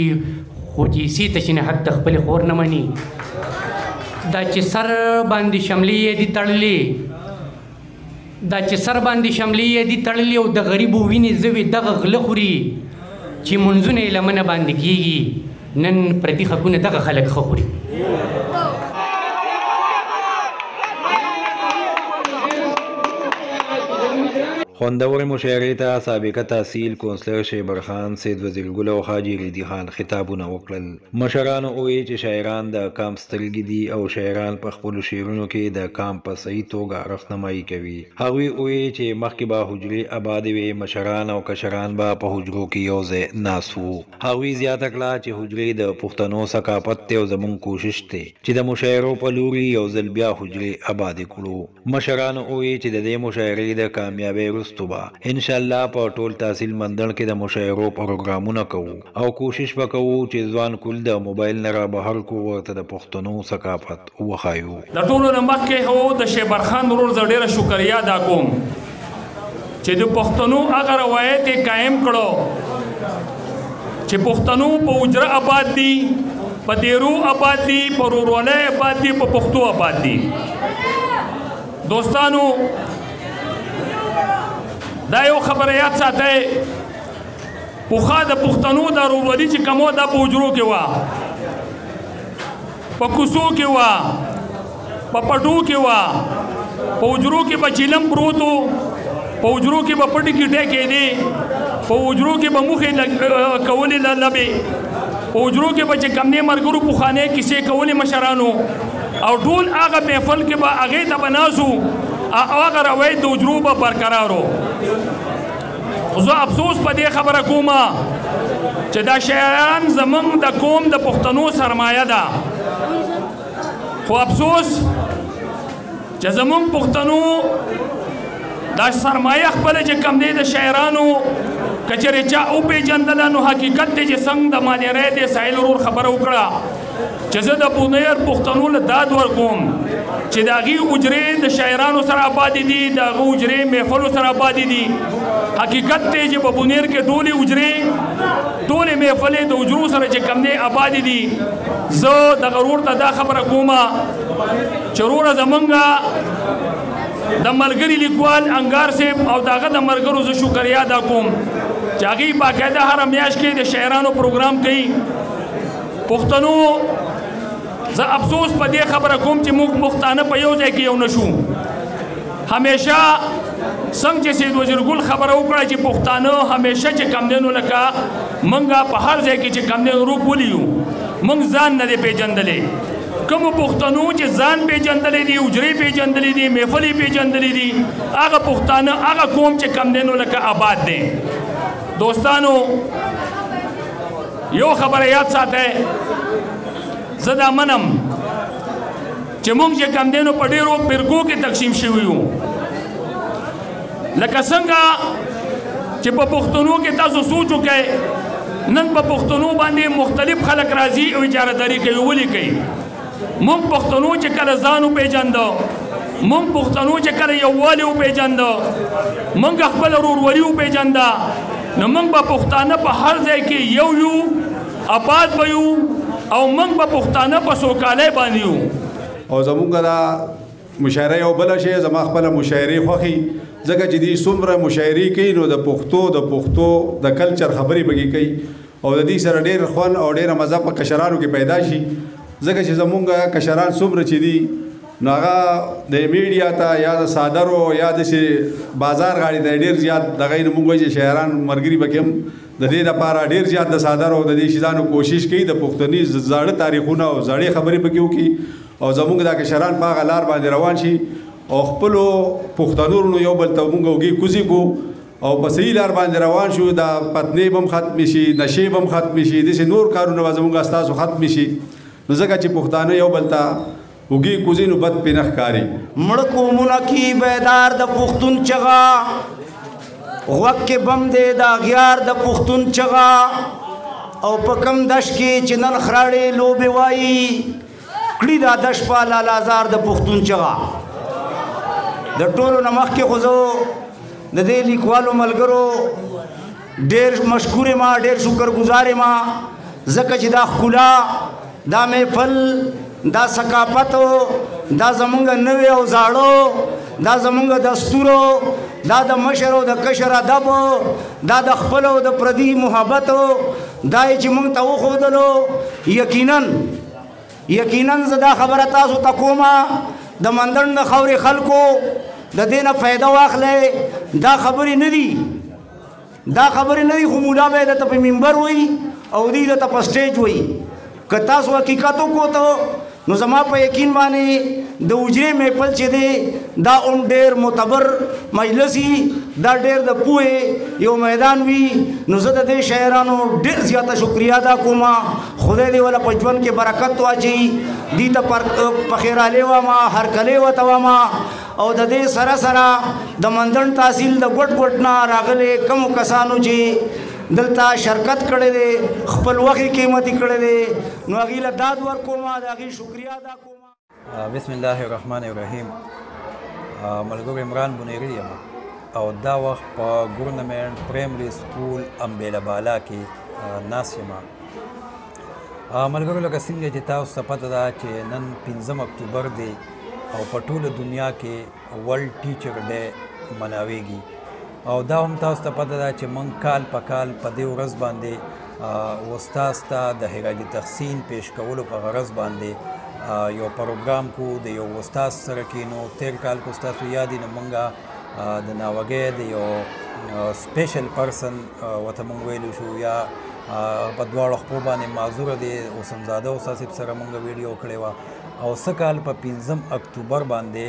خو چې سي ته چې نه حد خپل خور نه مني دا چې سر باندې شملې یې دي تړلې دا چې سر باندې شملې یې دي تړلې او د غریبو وینې زوی دغه غله خوري چې منځونه یې لمنه باندې کېږي نن پردي حقونه دغه خلک ښه خوري خوندور مشاعرې ته سابقه تحصیل کونسلر شیبر خان سید وزیر ګل او حاجي ریدي خان خطابونه وکړل مشرانو وویل چې شاعران د کام سترګې دي او شاعران په خپلو شعرونو کې د کام په صحیح توګه رهنمایي کوي هغوی وویل چې مخکې به حجرې ابادې وې مشران او کشران به په حجرو کې یو ځای ناست وو هغوی زیاته کړه چې حجرې د پښتنو ثقافت دی او زموږ کوشش دی چې د مشاعرو په لوري یو ځل بیا حجرې ابادې کړو مشرانو وویل چې د دې مشاعرې د کامیابۍ ان شاء الله په ټول تحصیل مندړ کې د مشاعرو پروګرامونه کوو او کوشش وکړو چې ځوان کول د موبایل نه را بهر کو ورته د پښتنو ثقافت وښایو د ټولو نه مخکې هو د شیبر خان ورور زه ډېره شکریا ادا کوم چې د پښتنو هغه روایت یې قایم کړو چې پښتنو په حجره آباد دي په دیرو آباد دي په ورورولۍ آباد دي په پښتو آباد دي دوستانو دا یو خبره یاد ساتئ پخوا د پښتنو دا ورورولي چې کوم دا په حجرو کې وه په کوڅو کې وه په پټو کې وه په حجرو کې به چیلم پروت و په حجرو کې به پټې کیټې کېدې په حجرو کې به موخې کولې لبې په حجرو کې به چې کمنې ملګرو پخوانۍ کیسې کولې مشرانو او ټول هغه محفل کې به هغې ته به ناست هغه روایت د حجرو به برقرارو خو زه افسوس په دې خبره کوم چې دا شاعران زموږ د قوم د پښتنو سرمایه ده خو افسوس چې زموږ پښتنو دا سرمایه خپله چې کم دی د شاعرانو که چېرې چا وپېژندله نو حقیقت دی چې څنګه د مانیری د ساحل ورور خبره وکړه چې زه د بونیر پښتنو له داد ورکوم چې د هغې حجرې د شاعرانو سره آبادې دي د هغه حجرې محفلو سره آبادې دي حقیقت دی چې په بونیر کې ټولې حجرې ټولې محفلې د حجرو سره چې کوم دی آبادې دي زه دغه ورور ته دا خبره کوم چې وروره زمونږ د ملګري لیکوال انګار صاحب او د هغه د ملګرو زه شکریا ادا کوم چې هغوی باقاعده هره میاشت کې د شاعرانو پروګرام کوي پښتنو زه افسوس په دې خبره کوم چې موږ پښتانه په یو ځای کې یو نشو همیشه څنګه چې سید وزیر ګل خبره وکړه چې پښتانه همیشه چې کم دی نو لکه موږ په هر ځای کې چې کم دی روپ ولیو موږ ځان نه دی پېژندلی کومو پښتنو چې ځان پېژندلی دي حجرې پېژندلی دي محفلې پېژندلی دي هغه پښتانه هغه قوم چې کم دی نو لکه آباد دی دوستانو یو خبره یاد ساتئ زه دا منم چې موږ چې کم دی نو په ډېرو فرقو کې تقسیم شوي یو لکه څنګه چې په پښتنو کې تاسو سوچ وکئ نن په پښتنو باندې مختلف خلک راځي او اجارهداري کوي ولې کوي موږ پښتنو چې کله ځان وپېژنده موږ پښتنو چې کله یووالی وپېژنده موږ خپله ورورولي وپېژنده نو موږ به پښتانه په هر ځای کې یو یو آباد به یو او موږ به پښتانه په سوکالۍ باندې یو او زمونږ دا مشاعره یو بله شی زما خپله مشاعرې خوښي ځکه چې دوی څومره مشاعرې کوي نو د پښتو د کلچر خبرې پکې کوي او د دې سره ډېر خوند او ډېره مزه په کشرانو کې پیدا شي ځکه چې زمونږ کشران څومره چې دي نو هغه د میډیا ته یا د صادرو یا داسې بازار غاړې ته ډېر زیات دغه یې نه موږ وایو چې شاعران ملګري پکې هم د دې لپاره ډېر زیات د صادرو د دې شیزانو کوشش کوي د پښتني زاړه تاریخونه او زاړې خبرې پکې وکړي او زمونږ دا کشران په هغه لار باندې روان شي او خپلو پښتنو یو بل ته موږ وږي کوزي کو او په صحیح لار باندې روان شو دا پتنې به هم ختمې شي نشې به هم ختمې شي داسې نور کارونه به زموږ ستاسو ختمې شي نو ځکه چې پښتانه یو بل ته وږي کوزي نو بد پې نه ښکاري مړ قومونه کې بیدار د پښتون چغه غوږ کې بم دی د اغیار د پښتون چغه او په کم دشت کې چې نن خراړې لوبې وایي کړي دا دشت په لالازار د پښتون چغه د ټولو نه مخکې خو زه د دې لیکوالو ملګرو ډېر مشکور یم ډېر شکرګزار یم ځکه چې دا ښکلا دا محفل دا ثقافت دا زمونږ نوی او زاړه دا زمونږ دستورو دا د مشر او د کشر ادب دا د خپل او د پردي محبت دا چې موږ ته وښودلو یقینا زه دا خبره تاسو ته کومه د مندړ د خاورې خلکو د دې نه فایده واخلئ دا خبرې نه دي خو مولا به یې درته په منبر وایي او دوی درته په سټیج وایي که تاسو حقیقت وکړو نو زما په یقین باندې د حجرې محفل چې دی دا هم ډېر معتبر مجلس وي دا ډېر د پوهې یو میدان وي نو زه د دې شاعرانو ډېر زیاته شکریه ادا کوم خدای دې ولا په ژوند کې برکت واچوي دې ته پخیرالی واما هرکلی ورته واما او د دې سره سره د مندړ تحصیل د ګوټ نه راغلي کومو کسانو چې دلته شرکت کړی دی خپل وخت قیمتي کړی دی نو هغې له داد ورکوم د هغې شکریه ادا کوم بسم الله الرحمن الرحیم ملګرو عمران بنیری یم او دا وخت په ګورنمنټ پرایمري سکول امبیله بالا کې ناست یم ملګرو لکه څنګه چې تاسو ته پته ده چې نن 5 اکتوبر دی او په ټوله دنیا کې ورلډ ټیچر ډے مناویږي او دا هم تاسو ته پته ده چې موږ کال په کال په دې ورځ باندې استاد ته د خراج تحسین پیش کولو په غرض باندې یو پروګرام کو د یو استاد سره کینو تیر کال کو تاسو یاد نه مونږه د ناوګې د یو سپیشل پرسن وته مونږ ویلو شو یا په دواړو خپو باندې معذوره دی اوسمزاده استاد سره مونږ ویډیو کړی وه او څه کال په 5 اکتوبر باندې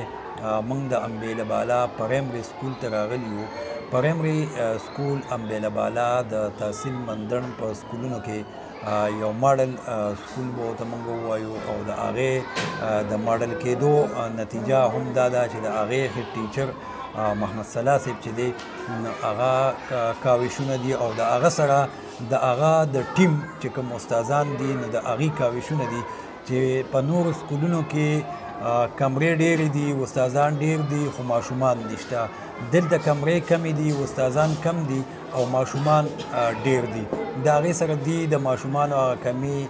موږ د امبیله بالا پرایمري سکول ته راغلي یو پرایمري سکول امبیله بالا د تحصیل مندړ په سکولونو کې یو ماډل سکول به ورته موږ ووایو او د هغې د ماډل کېدو نتیجه هم دا ده چې د هغې هیډ ټیچر محمد صلاح صاحب چې دی هغه کاوشونه دي او د هغه سره د هغه د ټیم چې کوم استادان دي نو د هغې کاوشونه دي چې په نورو سکولونو کې کمرې ډېرې دي استادان ډېر دي خو ماشومان نشته دلته کمرې کمې دي استادان کم دي او ماشومان ډېر دي د هغې سره دي د ماشومانو هغه کمي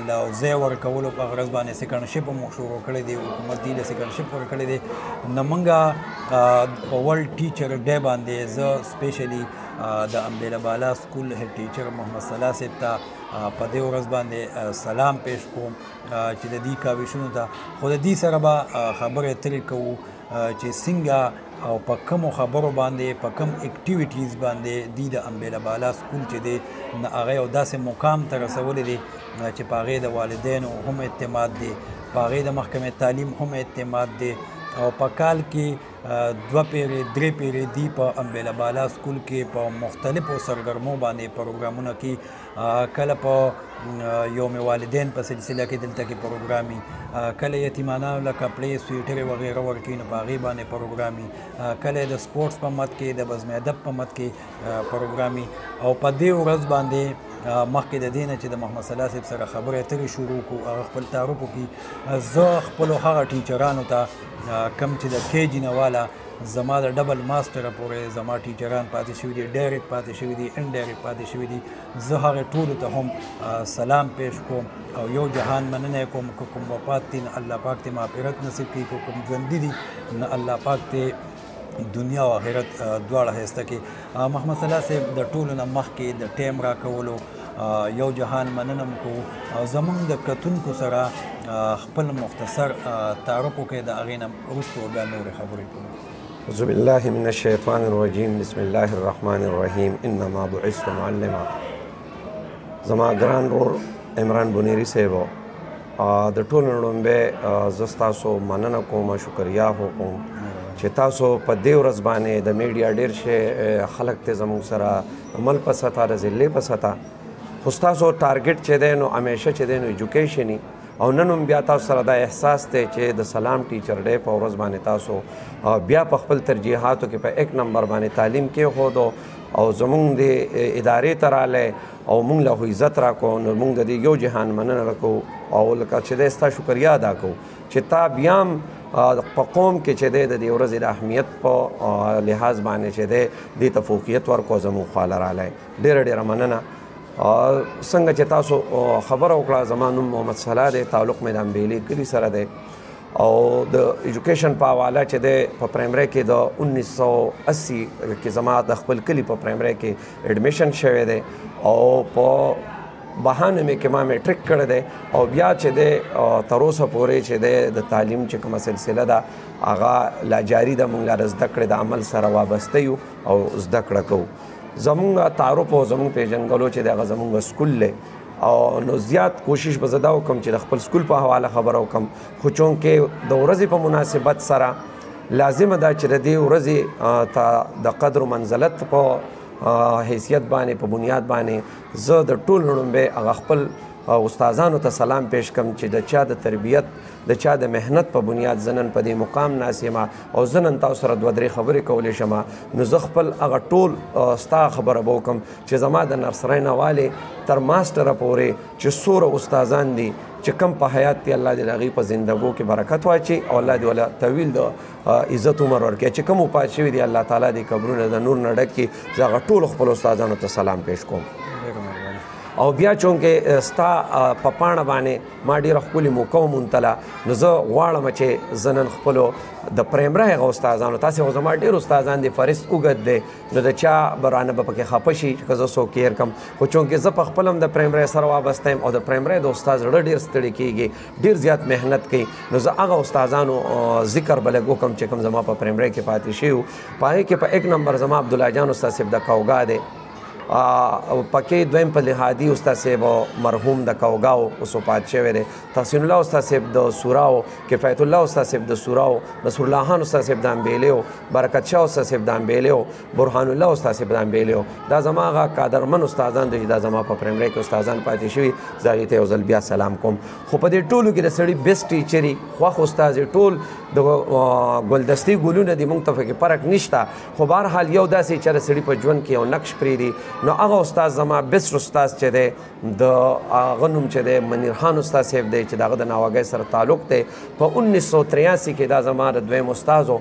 له ځای ورکولو په غرض باندې سیکنډشپ هم شروع کړی دی حکومت دې له سیکنډشپ ورکړی دی نو موږ په ورلډ ټیچر ډے باندې زه سپیشلی د امبیله بالا سکول هیډ ټیچر محمد صلاح صاحب ته په دې ورځ باندې سلام پیش کوم چې د دې کاوشونو ته خو د دې سره به خبرې اترې کوو چې څنګه او په کومو خبرو باندې په کوم اکټیویټیز باندې دی د امبیله بالا سکول چې دی هغه یو داسې مقام ته رسولی دی چې په هغې د والدینو هم اعتماد دی په هغې د محکمې تعلیم هم اعتماد دی او په کال کې 2 پیری 3 پیری دی په امبیلا بالا سکول کې په مختلفو سرګرمو باندې پروګرامونه کې کله په یوم والدین په سلسله کې دلته کې پروګرامي کله یتیمانو له کپړې سویټرې وغیره ورکوي نو په هغې باندې پروګرامي کله د سپورټس په مد کې د بزم ادب په مد کې پروګرامي او په دې ورځ باندې مخکې د دې نه چې د محمد صلاح صاحب سره خبرې اترې شروع کړو هغه خپل تعارف وکړي زه خپلو هغه ټیچرانو ته کم چې د کې جي نه والا زما د ډبل ماسټره پورې زما ټیچران پاتې شوي دي ډایرکټ پاتې شوي دي انډایرکټ پاتې شوي دي زه هغې ټولو ته هم سلام پیش کوم او یو جهان مننه کوم که کوم وفات دي نه الله پاک ته مغفرت نصیب کړي که کوم ژوندي دي نه الله پاک ته دنیا او آخرت دواړه ښایسته کړي محمد صلاح صاحب د ټولو نه مخکې د ټایم راکولو یو جهان مننه م کوو او زموږ د کتونکو سره خپل مختصر تعارف وکړئ د هغې نه وروسته بیا نورې خبرې کوو أعوذ بالله من الشيطان الرجيم بسم الله الرحمن الرحيم إنما بعثت معلما زما ګران رور عمران بنيري صاحب د ټولو نه لومبی زه ستاسو مننه کوم شکریا کوم چې تاسو په دې ورځ باندې د میډیا ډېر شی خلک ته زموږ سره عمل په سطح د ضلعې په سطح خو ستاسو ټارګټ چې دی نو همیشه چې دی نو ایجوکیشن او نن هم بیا تاسو سره دا احساس دی چې د سلام ټیچر ډے په ورځ باندې تاسو بیا په خپل ترجیحاتو کې په 1 نمبر باندې تعلیم کېښودو او زموږ د ادارې ته رالی او موږ له عزت راکړو نو موږ د دې یو جهان مننه وکړو او لکه چې دی ستا شکریا ادا کوو چې تا بیا هم په قوم کې چې دی د دې ورځې د اهمیت په لحاظ باندې چې دی دې ته فوقیت ورکړو زموږ خواله رالی ډېره ډېره مننه څنګه چې تاسو خبره وکړه زما نوم محمد صلاح دی تعلق مې د امبیلې کلي سره دی او د ایجوکیشن په حواله چې دی په پرایمري کې د 1980 کې زما د خپل کلي په پرایمري کې ایډمیشن شوی دی او په 92 کې ما میټریک کړی دی او بیا چې دی تر اوسه پورې چې دی د تعلیم چې کومه سلسله ده هغه لا جاري ده موږ لا زده کړې د عمل سره وابسته یو او زده کړه کوو زمونږ تعارف او زمونږ پیژنګلو چې دی هغه زمونږ سکول دی او نو زیات کوشش به زه دا وکړم چې د خپل سکول په حواله خبره وکړم خو چونکې د ورځې په مناسبت سره لازمه ده چې د دې ورځې ته د قدر و منزلت په حیثیت باندې په بنیاد باندې زه د ټول لومبی هغه خپل استادانو ته سلام پیش کړم چې د چا د تربیت د چا د مهنت په بنیاد زه نن په دې مقام ناست یم او زه نن تاسو سره 2-3 خبرې کولی شم نو زه خپل هغه ټول ستا خبره به وکړم چې زما د نرسرۍ نه والې تر ماسټره پورې چې څومره استادان دي چې کم په حیات دی الله دې د هغوی په زندګو کې برکت واچي او الله دې وله طویل د عزت عمر ورکړي چې کوم وفات شوي دي الله تعالی دې قبرونه د نور نه ډک کړي زه هغه ټولو خپلو استادانو ته سلام پیش کوم او بیا چونکې ستا په پاڼه باندې ما ډېره ښکلې موقع وموندله نو زه غواړم چې زه نن خپلو د پرایمري هغه استادانو تاسې خو زما ډېر استادان دي فهرست اوږد دی نو د چا به رانه به پکې خفه شي که زه څوک هېر کړم خو چونکې زه په خپل هم د پرایمري سره وابسته یم او د پرایمري د استاد زړه ډېر ستړی کېږي ډېر زیات محنت کوي نو زه هغه استادانو ذکر به لږ وکړم چې کوم زما په پرایمري کې پاتې شوي په هغې کې په 1 نمبر زما عبدالله جان استاد صاحب د کوګا دی پکې دویم په لحادي استاد صاحب مرحوم د کوګاو اوس وفات شوی دی تحسین الله استاد صاحب د سوراو کفایت الله استاد صاحب د سوراو نصر الله خان استاد صاحب د امبیلې برکت شاه استاد صاحب د امبیلې برهان الله استاد صاحب د امبیلې دا زما هغه قادرمن استادان دي دا زما په پرایمري کې استادان پاتې شوي زه هغې ته یو ځل بیا سلام کوم خو په دې ټولو کې د سړي بیسټ ټیچري خوښ استاد ټول د ګلدستي ګلونه دي موږ ته پکې فرق نشته خو بهرحال یو داسې چې د سړي په ژوند کې یو نقش پرېږدي نو هغه استاد زما بیسټ استاد چې دی د هغه نوم چې دی منیر خان استاد صاحب دی چې د هغه د ناوګۍ سره تعلق دی په 1983 کې دا زما د دویم استاد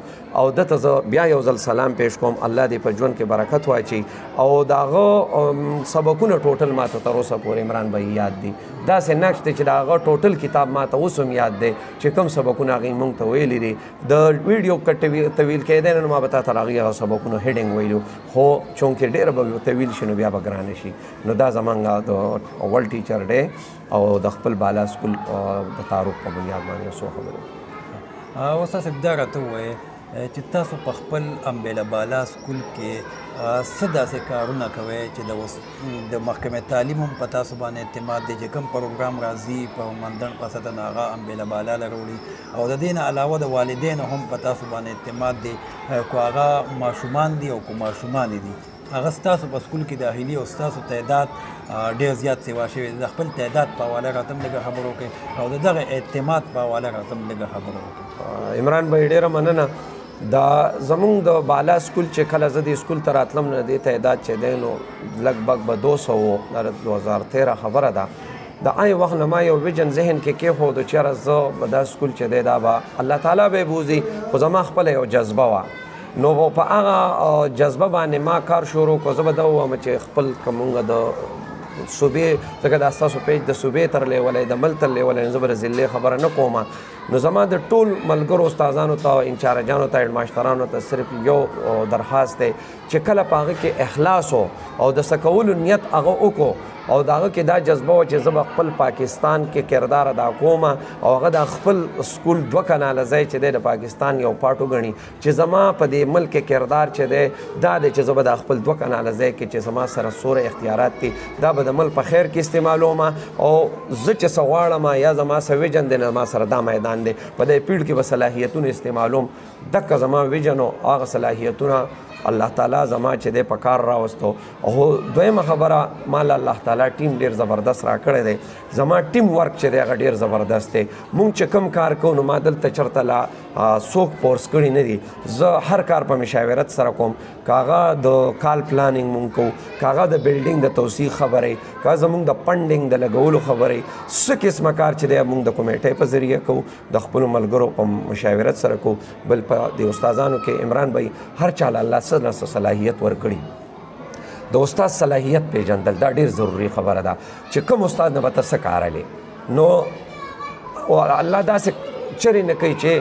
او دته زه بیا یو ځل سلام پیش کوم الله دې په ژوند کې برکت واچي او د هغه سبقونه ټوټل ماته تر اوسه پورې عمران بھائی یاد دي داسې نقش دی چې د هغه ټوټل کتاب ماته اوس هم یاد دی چې کوم سبقونه هغې موږ ته ویلي دي د ویډیو که طویل کېدی نو ما به تا ته هغې هغه سبقونو هیډینګ ویلو خو چونکې ډېره به طویل شي نو بیا به ګرانه شي نو دا زمونږ د اول ټیچر دی او د خپل بالا سکول د تعارف په بنیاد باندې څو خبرې استاد صاحب دا راته ووایې چې تاسو په خپل امبیله بالا سکول کې څه داسې کارونه کوئ چې د محکمې تعلیم هم په تاسو باندې اعتماد دی چې کوم پروګرام راځي په مندڼ په سطح نه هغه امبیله بالا له راوړي او د دې نه علاوه د والدینو هم په تاسو باندې اعتماد دی که هغه ماشومان دي او که ماشومانې دي هغه ستاسو په سکول کې داخلي او ستاسو تعداد ډېر زیات سیوا شوی د خپل تعداد په حواله راته هم لږه خبرې وکړئ او د دغه اعتماد په حواله راته هم لږه خبرې وکړئ. عمران بھائی ډېره مننه. دا زمونږ د بالا سکول چې کله زه د سکول ته راتلم نه دې تعداد چې دی نو لږ به 200 د 2013 خبره ده. د آی وخت نه ما یو ویژن ذهن کې کېښود چېرې زه به دا سکول چې دی دا به الله تعالی به یې بوځي خو زما خپله یو جذبه وه نو په هغه جذبه باندې ما کار شروع کړو. زه به دا ووایم چې خپل که مونږ د صوبې ځکه دا ستاسو پیج د صوبې تر لیولی د ملک تر لیولی زه به د ضلعې خبره نه کوم نو زما د ټول ملګرو استادانو ته انچارجانو ته هیډ ماسټرانو ته صرف یو درخواست دی چې کله په هغه کې اخلاص او د څه کولو نیت هغه وکړو او د هغه کې دا جذبه وه چې زه به خپل پاکستان کې کردار ادا کوم او هغه د خپل سکول 2 کناله ځای چې دی د پاکستان یو پارټ وګڼي چې زما په دې ملک کې کردار چې دی دا دی چې زه به د خپل 2 کناله ځای کې چې زما سره څومره اختیارات دي دا به د ملک په خیر کې استعمالوم او زه چې څه غواړم یا زما څه ویژن دی نه ما سره دا میدان دی په دې پیړ کې به صلاحیتونه استعمالوم. دکه زما ویژن او هغه صلاحیتونه الله تعالی زما چې دی په کار راوستو او دویمه خبره مال الله تعالی ټیم ډېر زبردست راکړی دی. زما ټیم ورک چې دی هغه ډېر زبردست دی. مونږ چې کوم کار کوو نو ما دلته چېرته لا څوک فورس کړي نه دي. زه هر کار په مشاورت سره کوم که هغه د کال پلانینګ مونږ کوو که هغه د بلډینګ د توسیع خبرې که زمونږ د فنډینګ د لګولو خبرې څه قسمه کار چې دی مونږ د کمیټۍ په ذریعه کوو د خپلو ملګرو په مشاورت سره کوو. بل په د استادانو کې عمران بھائی هر چاله الله څه نه څه صلاحیت ورکړي د استاد صلاحیت پیژندل دا ډېر ضروري خبره ده چې کوم استاد نه به ته څه کارلی نو الله داسې چرې نه کوي چې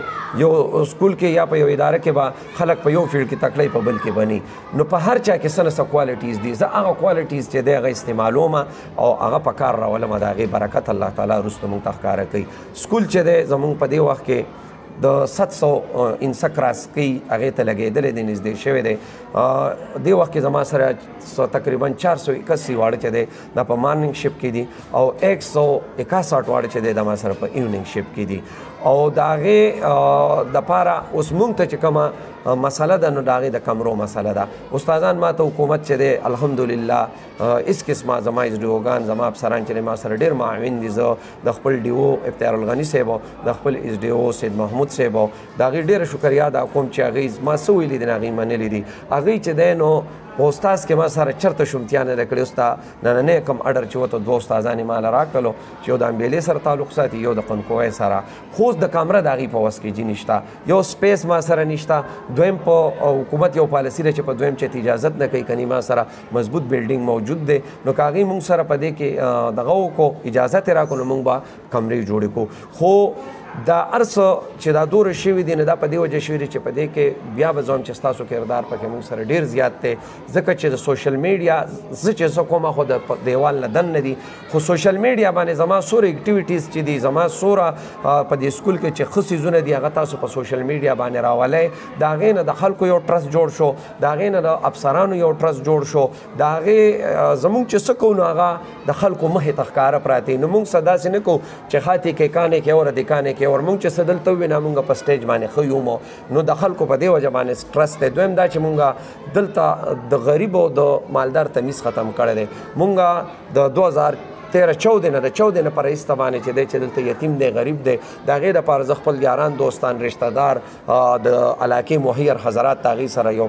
یو سکول کې یا په یو اداره کې به خلک په یو فیلډ کې تکلی په بل کې بني نو په هر چا کې څه نه څه کوالټیز دي. زه هغه کوالټیز چې دی هغه استعمالوم او هغه په کار راولم د هغې برکت الله تعالی وروسته موږ ته ښکاره کوي. سکول چې دی زموږ په دې وخت کې د 700 انسک راسکۍ هغې ته لګېدلی دی نږدې شوی دی. دې وخت کې زما سره تقریبا 481 واړه چې دی دا په مارننګ شپ کې دي او 161 واړه چې دی دا ما سره په ایوننګ شپ کې دي او د هغې دپاره اوس مونږ ته چې کومه مسله ده نو د هغې د کمرو مسله ده. استادان ما ته حکومت چې دی الحمدلله هېڅ قسمه زما ایسډیوګان زما افسران چې دی ما سره ډېر معاون دي. زه د خپل ډي او افتیار الغني صاحب او د خپل ایس ډي او سید محمود صاحب او د هغې ډېره شکریا ادا کوم چې هغې ما څه ویلي دي نو هغې منلي دي. هغې چې دی نو په استاز کې ما سره چېرته شومتیا نه ده کړې. اوس تا نننی کوم اډر چې وته 2 استادان یې ماله راکړلو چې یو د امبیلې سره تعلق ساتي یو د قنقوی سره خو اوس د کامره د هغې په وس کې جي نشته. یو سپیس ما سره نشته. دویم په حکومت یو پالیسي ده چې په دویم چت اجازت نه کوي کني ما سره مضبوط بلډینګ موجود دی نو که هغې مونږ سره په دې کې دغه وکړو اجازت یې راکړو نو مونږ به کمرې جوړې کړو. خو دا هر څه چې دا دوره شوي دي نو دا په دې وجه شوي دي چې په دې کې بیا به زه هم چې ستاسو کردار پکې مونږ سره ډېر زیات دی ځکه چې د سوشل میډیا زه چې څه کومه خو د دیوال نه دن نه دي خو سوشل میډیا باندې زما څومره اکټیویټیز چې دي زما څومره په دې سکول کې چې ښه څیزونه دي هغه تاسو په سوشل میډیا باندې راولئ. د هغې نه د خلکو یو ټرست جوړ شو د هغې نه د افسرانو یو ټرست جوړ شو د هغې زمونږ چې څه کوو نو هغه د خلکو مخې ته ښکاره پراته نو مونږ څه داسې نه کوو چې خاطې کې کانې کې اور دکانې کې اور مونږ چې څه دلته ووینه مونږ په سټیج باندې ښه یو نو د خلکو په دې وجه باندې ټرست دی. دویم دا چې مونږ دلته د غریب او د مالدار تمیز ختم کړی دی. مونږ د 2013-14 نه د 14 نه په رئیسته باندې چې دی چې دلته یتیم دی غریب دی د هغې دپاره زه خپل یاران دوستان رشته دار د علاقې مهیر حضرات ته هغې سره یو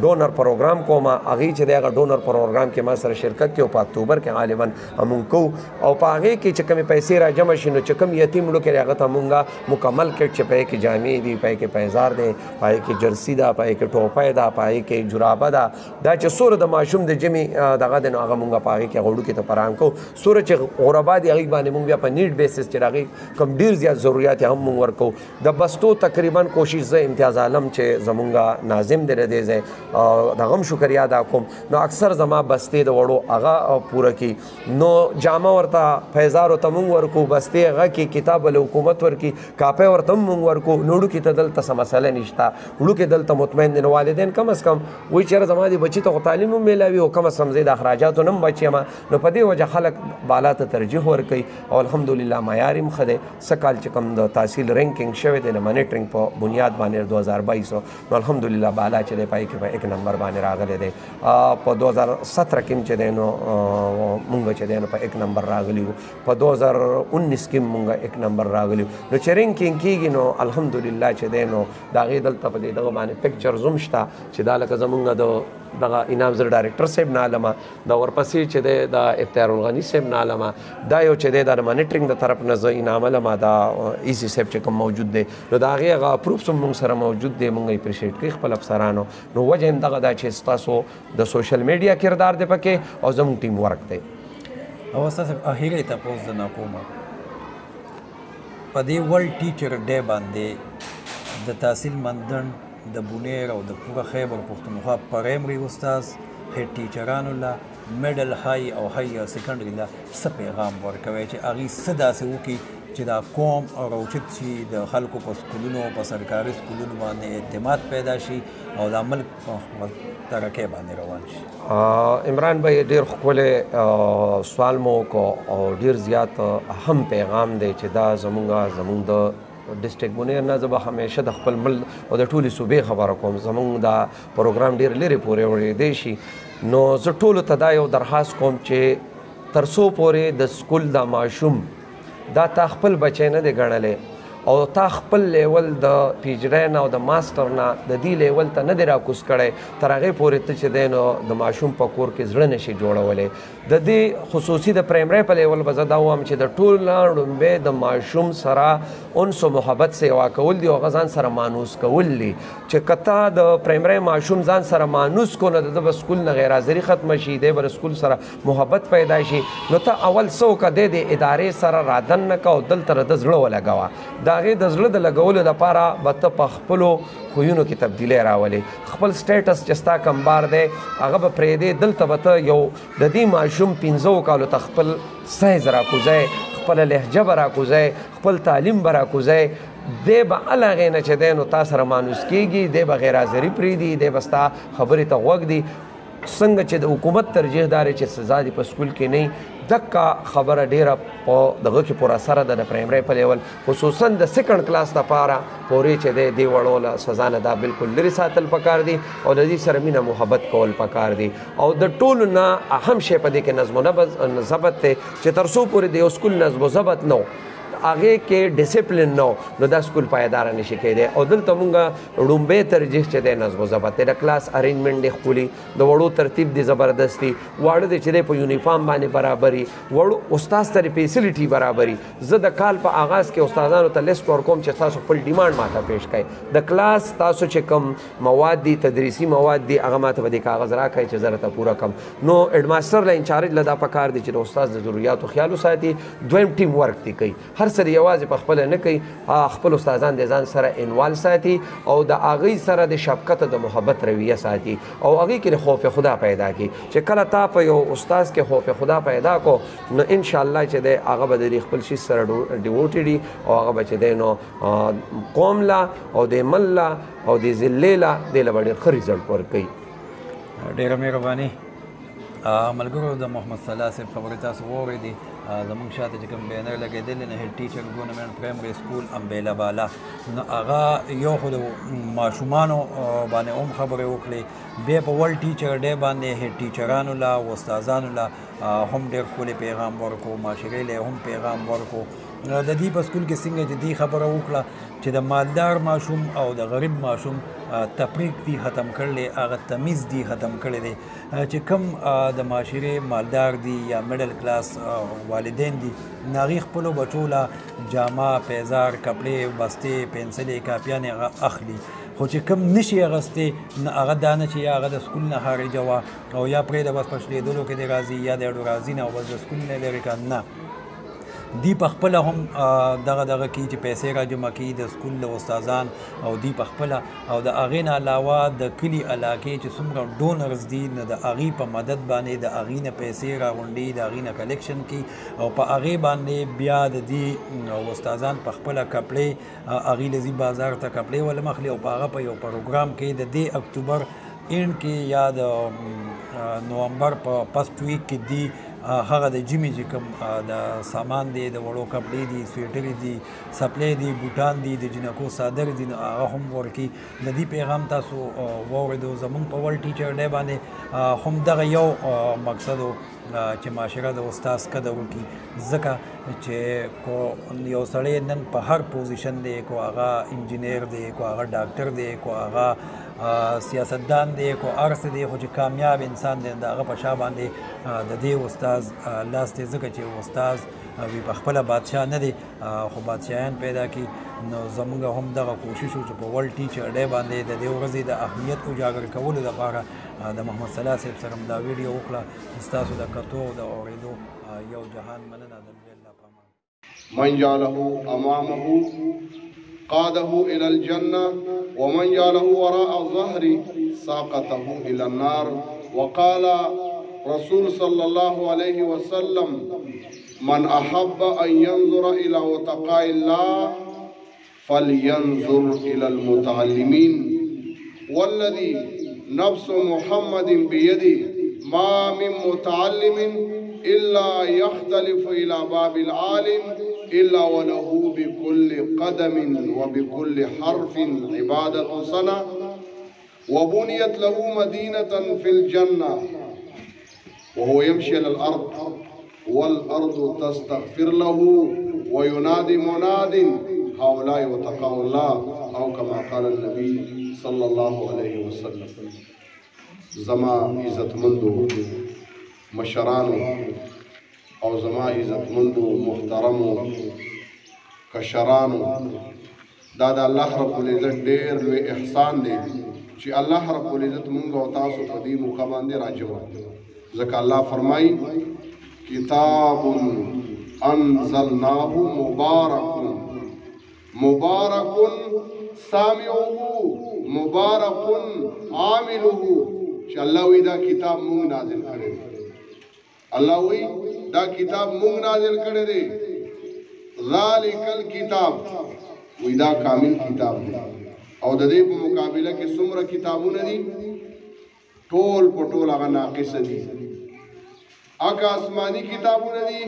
ډونر پروګرام کوم. هغې چې دی هغه ډونر پروګرام کې ما سره شرکت کوي په اکتوبر کې غالبا مونږ کوو او په هغې کې چې کومې پیسې را جمع شي نو چې کوم یتیم لوکې دی هغه ته مونږ مکمل کټ چې په هغې کې جامې دي په هغې کې پیزار دی په هغې کې جرسي ده په هغې کې ټوپی ده په هغې کې جرابه ده دا چې څومره د ماشوم د جمې دغه دی نو هغه مونږ په هغې کې هغه وړوکې ته فراهم کوو. سوره چې غربا دي هغې باندې موږ بیا په نیډ بیسس چې هغې کوم ډېر زیات ضرورت هم موږ ورکوو د بستو تقریبا کوشش زه امتیاز عالم چې زمونږ ناظم دی د دې ځای د هغه هم شکریا ادا کوم نو اکثر زما بستې د وړو هغه پوره کړي نو جامه ورته فیضارو ته موږ ورکو بستې هغه کې کتاب له حکومت ورکي کاپۍ ورته هم موږ ورکو نو وړوکي ته دلته څه مسله نشته وړوکي دلته مطمئن دي نو والدین کم از کم وایي چېرې زما دې بچي ته خو تعلیم هم میلاوي او کم از کم زه د اخراجاتو نه هم بچ یم نو په دې وجه خلک بالا ته ترجیح ورکوي او الحمدلله معیار هم ښه دی څه کال چې کوم د تحصیل رینکینګ شوی دی د مانیټرینګ په بنیاد باندې 2022 نو الحمدلله بالا چې دی پای کې په 1 نمبر باندې راغلی دی په 2017 کې چې دی نو مونږ چې دی نو په 1 نمبر راغلی وو په 2019 کې مونږ 1 نمبر راغلی نو چې رینکینګ کېږي نو الحمدلله چې دی نو د هغې دلته په دې دغه باندې پکچرز هم شته چې دا لکه زمونږ د دغه انعامزر ډایرکټر صاحب نه علمه دا ورپسې چې دی د افتیار الغني صاحب نه علمه دا یو چې دی دا د مانیټرینګ د طرف نه زه انعام علمه دا ایسي صاحب چې کوم موجود دی نو د هغې هغه اپروفس هم موږ سره موجود دی موږ اپریشیټ کوي خپل افسرانو نو وجه هم دغه دا چې ستاسو د سوشل میډیا کردار دی پکې او زموږ ټیم ورک دی او استاد صاحب اخیری تپوس د ناکومه په دې ورلډ ټیچر ډے باندې د تحصیل مندن د بونیر او د پوره خیبر پښتونخوا پرایمري استاز هیډ ټیچرانو له میډل های او های سیکنډري له څه پیغام ورکوي چې هغې څه داسې وکړي چې دا قوم راوچت شي د خلکو په سکولونو په سرکاري سکولونو باندې اعتماد پیدا شي او د ملک په ترقۍ باندې روان شي عمران بھائی ډېر ښکلی سوال مو وکړو او ډېر زیات اهم پیغام دی چې دا زموږ د ډسټرک بونیر نه زه به همیشه د خپل ملک او د ټولې صوبې خبره کوم زموږ دا پروګرام ډېر لرې پورې وړېدی شي نو زه ټولو ته دا یو درخواست کوم چې تر څو پورې د سکول دا ماشوم دا تا خپل بچی نه دی ګڼلی او تا خپل لیول د پیجرین او د ماسټر نه د دې لیول ته نه دی راکوز کړی تر هغې پورې ته چې دی نو د ماشوم په کور کې زړه نشي جوړولی د دې خصوصي د پرایمري په لیول به زه دا وایم چې د ټول نه ړومبی د ماشوم سره انس و محبت سیوا کول دي او هغه ځان سره مانوس کول دي چې که تا د پرایمري ماشوم ځان سره مانوس کو نو د ده به سکول نه غیر حاضري ختمه شي دی به د سکول سره محبت پیدا شي نو ته اول څه وکړه دی د ادارې سره رادن نه کوه دلته د زړه ولګوه د هغې د زړه د لګولو لپاره به ته په خپلو خویونو کې تبدیلی راولي خپل سټیټس چې ستا کم بار دی هغه به پرېږدې دلته به ته یو د دې ماشوم 15 کالو ته خپل سایز راکوځی خپله لهجه به راکوځی خپل تعلیم به راکوځی دی به هله هغې نه چې دی نو تا سره مانوس کېږي دی به غیر حاضري پرېږدي دی به ستا خبرې ته غوږ دی څنګه چې د حکومت ترجیح دار چې سزا دي په سکول کې نه دکه خبره ډیره په دغه کې پوره سره ده د پرایمري په لیول خصوصا د سیکنډ کلاس لپاره پورې چې دی دې وړو له سزا نه دا بالکل لرې ساتل پکار دي او د دې سره مینه محبت کول پکار دي او د ټولو نه اهم شی په دې کې نظم و ضبط دی چې تر څو پورې د یو سکول نظم و ضبط نه هغې کې ډسپلین نو نو دا سکول پایداره نشي کېدی او دلته مونږ ړومبی ترجیح چې دی نظم و ضبط دی د کلاس ارینجمنټ دی ښکلي د وړو ترتیب دی زبردست دی واړه دی چې دی په یونیفارم باندې برابري وړو استاز ته فیسیلیټي برابري زه د کال په آغاز کې استادانو ته لیست ورکوم چې تاسو خپل ډیمانډ ماته پیش کړئ د کلاس تاسو چې کوم مواد دي تدریسي مواد دي هغه ماته به د کاغذ راکړئ چې زه راته پوره کړم نو هډ ماسټر له انچارج له دا پکار دی چې د استاد د ضروریاتو خیال وساتي دویم ټیم ورک دی کوي هر سړی یوازې په خپله نه کوي خپل استادان د ځان سره انوال ساتي او د هغوی سره د شفقت او د محبت رویه ساتي او هغوی کې د خوف خدا پیدا کړي چې کله تا په یو استاز کې خوف خدا پیدا کو نو انشاءالله چې دی هغه به د خپل شي سره ډیوټډ وي او هغه به چې دی نو قوم لا او د مل لا او د ضلع لا دی له به ډېر ښه رزلټ ورکوي ډېره مهرباني ملګرو د محمد صلاح صاحب خبرې تاسو واورېدې زموږ شاته چې کوم بینر لګېدلی نه هیډ ټیچر ګورنمنټ پرایمري سکول امبیله بالا نو هغه یو خو د ماشومانو باندې هم خبرې وکړې بیا په ورلډ ټیچر ډے باندې هیډ ټیچرانو له او استادانو له هم ډېر ښکلی پیغام ورکړو معاشرې له هم پیغام ورکړو د دې په سکول کې څنګه د دې خبره وکړه چې د مالدار ماشوم او د غریب ماشوم تفریق دی ختم کړلی هغه تمیز دی ختم کړی دی چې کوم د معاشرې مالدار دي یا میډل کلاس والدین دي هغې خپلو بچو له جامه پیزار کپړې بستې پنسلې کاپیانې هغه اخلي خو چې کم نشي اغستی هغه دا نه چې یا هغه د سکول نه خارجه وه او یا پرېږده بس په شلېدلو کې دې راځي یا د اډو راځي نه او بس د سکول نه لرې که نه دی پخپله هم دغه کی چې پیسې را جمع کړي د سکول د استادان او دی پخپله او د هغې نه علاوه د کلي علاقې چې څومره ډونرز دي نو د هغې په مدد باندې د هغې نه پیسې راغونډي د هغې نه کلیکشن کړي او په هغې باندې بیا د دې استادان پخپله کپړې هغې له ځي بازار ته کپړې ولمخلي او په هغه په یو پروګرام کې د دې اکتوبر اینډ کې یا د نومبر په فسټ ویک کې دی هغه د جیمي چې کوم د سامان دی د وړو کپړې دي سویټرې دي سپلې دي بوټان دي د جنکو صادر دي هغه هم ورکړي د دې پیغام تاسو واورېدو زموږ په ورلډ ټیچر ډے باندې هم دغه یو مقصد و چې معاشره د استاد قدر وکړي ځکه چې کو یو سړی نن په هر پوزیشن دی کو هغه انجینیر دی کو هغه ډاکټر دی کو هغه سیاستدان دی کو ارس دی خو چې کامیاب انسان دی د هغه په شا باندې د دې استاد لاس دی ځکه چې استاد وی په خپله بادشاه نه دی خو بادشاهان پیدا کړي نو زموږ هم دغه کوشش و چې په ورلډ ټیچر ډے باندې د دې ورځې د اهمیت اجاګر کولو لپاره د محمد صلاح صاحب سره دا ویډیو وکړه ستاسو د کتو او د اورېدو یو جهان مننه د الله پامان من جعله امامه قاده الى الجنه ومن جعله وراء ظهري ساقته الى النار وقال رسول صلى الله عليه وسلم من احب ان ينظر الى وتقاء الله فلينظر الى المتعلمين والذي نفس محمد بيده ما من متعلم إلا يختلف إلى باب العالم إلا وله بكل قدم وبكل حرف عبادة سنة وبنيت له مدينة في الجنة وهو يمشي على الأرض والأرض تستغفر له وينادي مناد هؤلاء وتقوا الله أو كما قال النبي صلى الله عليه وسلم زما عزت مندو مشرانو او زما عزت مندو محترمو کشرانو دا د الله رب العزت ډېر لوی احسان دی چې الله رب العزت مونږ او تاسو په دې موقع باندې راجو ځکه الله فرمایي کتاب انزلناه مبارک سامعه مبارک عامله چې الله وی دا کتاب مونږ نازل کړی دی الله وی دا کتاب مونږ نازل کړی دی ذالک الکتاب وی دا کامل کتاب دی او د دې په مقابله کې څومره کتابونه دي ټول په ټول هغه ناقص دي هغه آسمانی کتابونه دي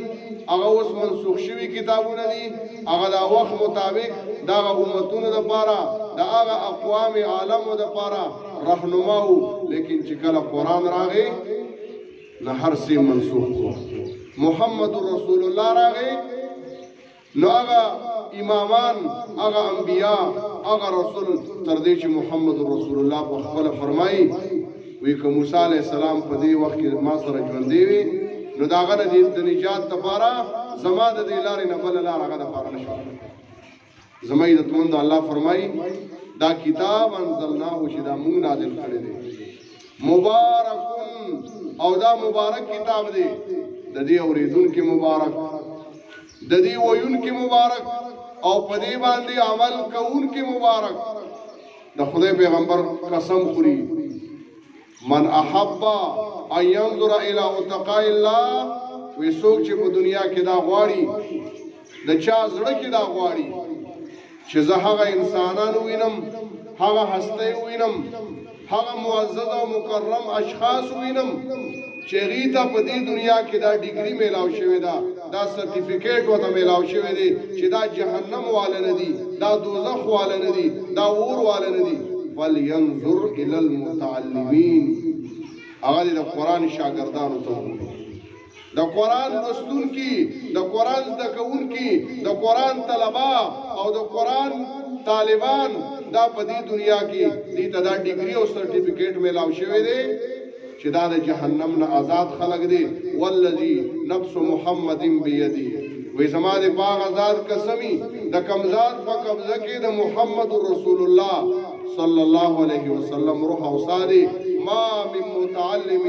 هغه اوس منسوخ شوي کتابونه دي هغه د وخت مطابق د امتونو لپاره د هغه اقوام عالمو لپاره رهنما وو لیکن چې کله قرآن راغی نه هر څه منسوخ کړو محمد رسول الله راغی نو هغه امامان هغه انبیا هغه رسول تر دې چې محمد رسول الله په خپل فرمایي وی که موسی علیه السلام په دې وخت کې ما سره ژوندی وي نو د هغه نه د نجات لپاره زما د دې لارې نه بله لار هغه دپاره نه شو زما عزتمندو الله فرمایي دا کتاب انزلناه چې دا مونږ نازل کړی دی مبارک او دا مبارک کتاب دی د دې اورېدونکي مبارک د دې ویونکي مبارک او په دې باندې عمل کوونکي مبارک د خدای پیغمبر قسم خوري من احب ان ينظر الى وتقاء الله وی څوک چې په دنیا کې دا غواړي د چا زړه کې دا غواړي چې زه هغه انسانان وینم هغه هستی وینم هغه معزز او مکرم اشخاص وینم چې هغوی ته په دې دنیا کې دا ډیګري میلاو شوې ده دا سرټیفیکیټ ورته میلاو شوی دی چې دا جهنم واله نه دي دا دوزخ واله نه دي دا اور واله نه دي فلینظر الی المتعلمین هغه د قرآن شاګردانو ته د قرآن لوستونکي د قرآن زده کوونکي د قرآن طلبا او د قرآن طالبان دا په دې دنیا کې دې ته دا ډیګري او سرټیفیکیټ میلاو شوی دی چې دا د جهنم نه آزاد خلق دی والذي نفس محمد بیدی وی زما د باغ آزاد قسمی د کمزاد په قبضه کې د محمد رسول الله صلی الله علیه وسلم روح اوصادي ما من متعلم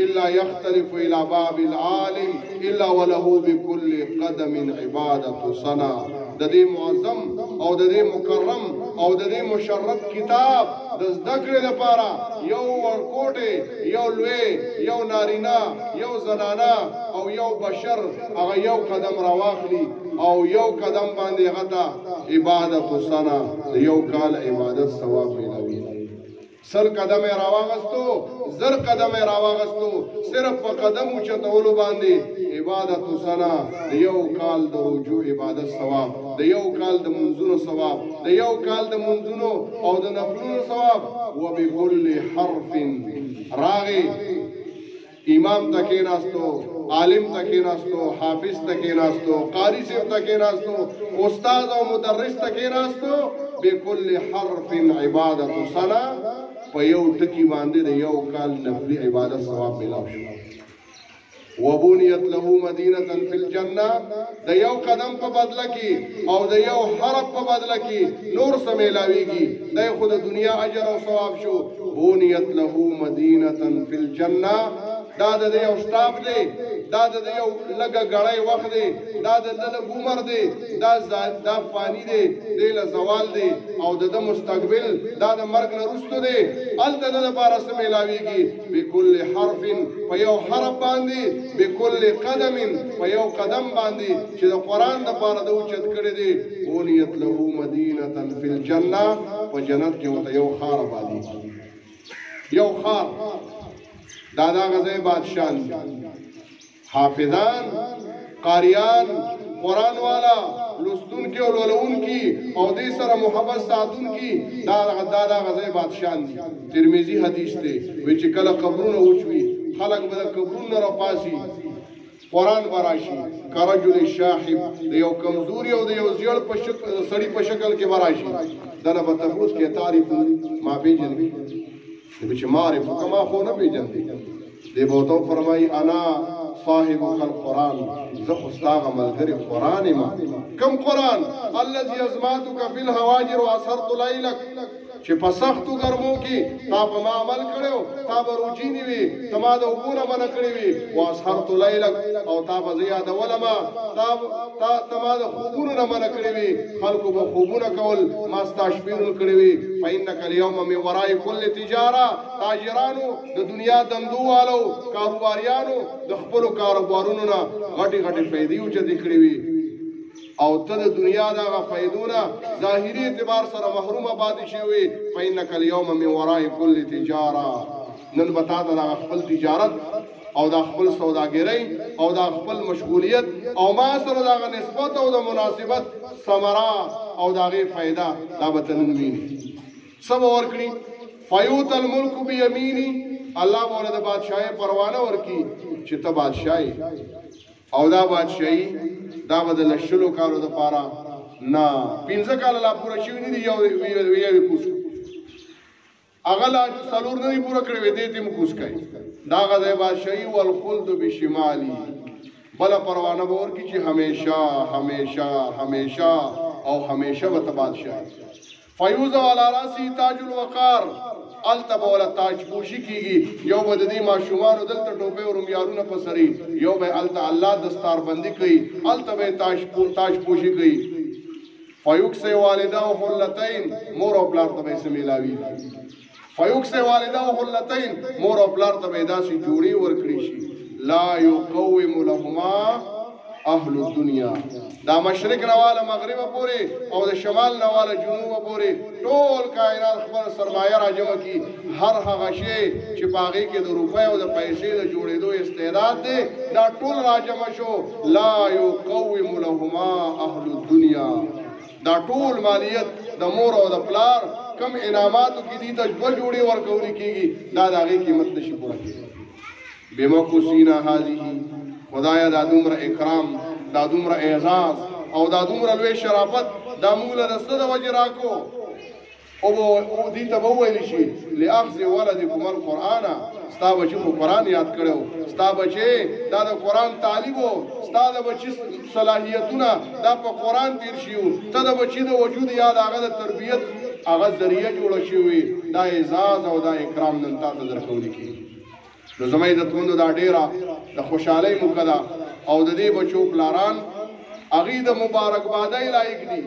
الا يختلف الى باب العالم الا وله بكل قدم عبادة سنة. د دې معظم او د دې مکرم او د دې مشرف کتاب د زده کړې لپاره یو ورکوټې یو لوی یو نارینا یو زنانا او یو بشر هغه یو قدم راواخلي او یو قدم باندې هغه ته عبادت سنه د یو کال عبادت ثواب ملوي. سل قدم راواغستو زر قدم راواغستو صرف په قدم اوچتولو باندې عبادت سنه د یو کال د رجوع عبادت ثواب د یو کال د منځونو ثواب د یو کال د منځونو او د نفلونو ثواب. وبكل حرف راغي امام تکیناستو عالم تکیناستو حافظ تکیناستو قاری صاحب تکیناستو استاد او مدرس تکیناستو بكل حرف عبادت سنه په یو ټکی باندې د یو کال نفلی عبادت ثواب ملاو شو. وبنيت له مدینه فی الجنه د یو قدم په بدله کې او د یو حرف په بدله کې نور څه ملاویږي د خود دنیا اجر او ثواب شو. بنيت له مدینه فی الجنه دا د یو شتاب دی دا د یو لګه غړای وخت دی دا د عمر دی دا فانی دی د زوال دی او د مستقبل دا د مرګ نه رستو دی الته د لپاره سم ملاویږي. بكل حرف په یو حرف باندې بكل قدم په یو قدم باندې چې د قران د لپاره د اوچت کړي دی. بنيت له مدینه فی الجنه په جنت کې وته یو خار باندې یو خار دادا غزه بادشاہ حافظان قاریان قرآن والا لستون کی اور لولون کی اور دې سره محبت ساتون کی دادا غزه بادشاہ ترمذی حدیث ته وی چې کله قبرونه اوچوي خلق به قبرونه را پاسي قرآن براشي کرجل شاحب د یو کمزوري او د یو زیړ په شکل سړی په شکل کې براشي دنه په تفوس کې تعریف ما پیژنې چې معرف کما خو نه پیژندې دی بوتو فرمای انا صاحب القرآن زخ استاغ ملګری قرآن ما کم قرآن الذي ازماتك في الهواجر واثرت ليلك چې په سختو ګرمو کې تا په ما عمل کړو تا به روجینی وي تما د وګونه من کړی وي واسحرت ليلك او تا به زیاده ولما تما د خوبونو نه من کړی وي خلکو به خوبونه کول ما استاشبیر کړی وي فإنك اليوم من وراء كل تجاره تاجرانو د دنیا دندو والو کاروباریانو د خپل کاروبارونو نه غټي غټي فائدې اوچتې کړې وي او ته د دنیا دا فائدونه ظاهري اعتبار سره محروم آباد شوی. فإنك اليوم من وراء كل تجاره نن بتا دا خپل تجارت او دا خپل سوداګرۍ او دا خپل مشغولیت او ما سره دا نسبت او دا مناسبت ثمره او دا غي فائدہ دا بتنن ویني سب ورکړي. فیوت الملک بیمینی الله مولا د بادشاہي پروانه ورکی چې ته بادشاہي او دا بادشاہي دا بدل شلو کالو د پاره نه 15 کال لا پوره شي نه دی یو کوس اغلا څلور نه پوره کړی وې دې تیم کوس کوي دا غزه بادشاہي والخلد بشمالي بل پروانه ور کی چې همیشه همیشه همیشه او همیشه به بادشاہي. فیوز علی راسی تاج الوقار التب ولا تاج پوشی کیږي یو بد دي ماشومان دلته ټوپه او رومیارونه پسري یو به الته الله دستار بندي کوي الته به تاج پوشی کوي. فیوک سے والدہ و حلتین مور او پلار ته به سمیلاوي فیوک سے والدہ و حلتین مور او پلار ته به داسي جوړي ورکړي شي لا يقوم لهما اهل الدنيا دا مشرق نواله مغرب پورې او د شمال نواله جنوب پورې ټول کائنات خپل سرمایه راجمع کی هر هغه شی چې باغې کې د روپۍ او د پیسې د جوړېدو استعداد دی دا ټول راجمع شو. لا يقوم لهما اهل الدنيا دا ټول مالیت د مور او د پلار کم انعاماتو کې دي ته جوړي ورکول کیږي دا د هغې قیمت نشي پوره کېدی. بمکوسینا هذه خدایا دا دومره اکرام دا دومره اعزاز او دا دومره لوی شرافت دا موږ له رسته د وجې راکو او دې ته به وویل شي لاخذ ولدکم القرآن ستا بچي خو قرآن یاد کړو ستا بچي دا د قرآن طالب و ستا د بچي صلاحیتونه دا په قرآن تیر شي ته د بچي د وجود یاد هغه د تربیت هغه ذریعه جوړه شوې دا اعزاز او دا اکرام نن تا ته درکولی کېږي. نو زما عزتمندو دا ډېره د خوشحالۍ موقع ده او د دې بچو پلاران هغوی د مبارکبادۍ لایق دي.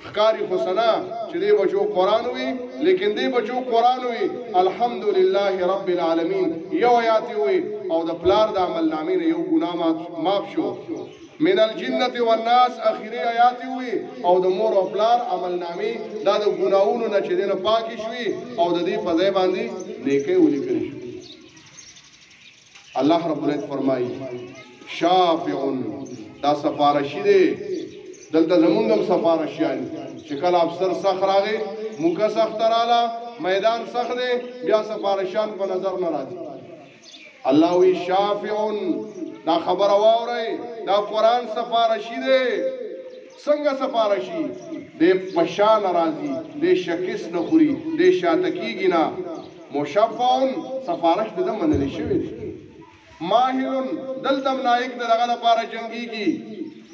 ښکاري خو سنا چې دې بچو قرآن وي لیکن دې بچو قرآن وي الحمدلله رب العالمین یو آیات وي او د پلار د عملنامې نه یو ګناه معاف شو. من الجنة والناس اخیری آیات وي او د مور او پلار عملنامې دا د ګناهونو نه چې دې نه پاکې شوي او د دې په ځای باندې نیکۍ ولیکل شوي. الله رب العزت فرمایي شافع دا سفارشي دی. دلته زمونږ هم سفارشیان چې کله افسر سخت راغی موږه سخت رااله میدان سخت دی بیا سفارشیان په نظر نه راځي. الله وی شافع دا خبره واورئ دا قرآن سفارشي دی. څنګه سفارشي دی؟ په شا نه راځي دی شکست نه خوري دی شاته کېږي نه. مشفع سفارش د ده منلی شوی دی. ماهر دلته هم نایک د دغه لپاره جنګېږي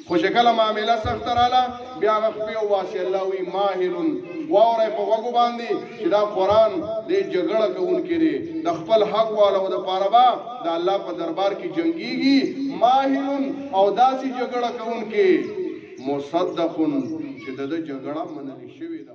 خو چې کله معامله سخته راله بیا هغه خپې وباسي. الله وی ماهر واورئ په غوږو باندې چې دا قرآن دی جګړه کوونکی دی د خپل حق والو دپاره به د الله په دربار کې جنګېږي. ماهر او داسې جګړه کوونکی مصدق چې د ده جګړه منلې شوې ده.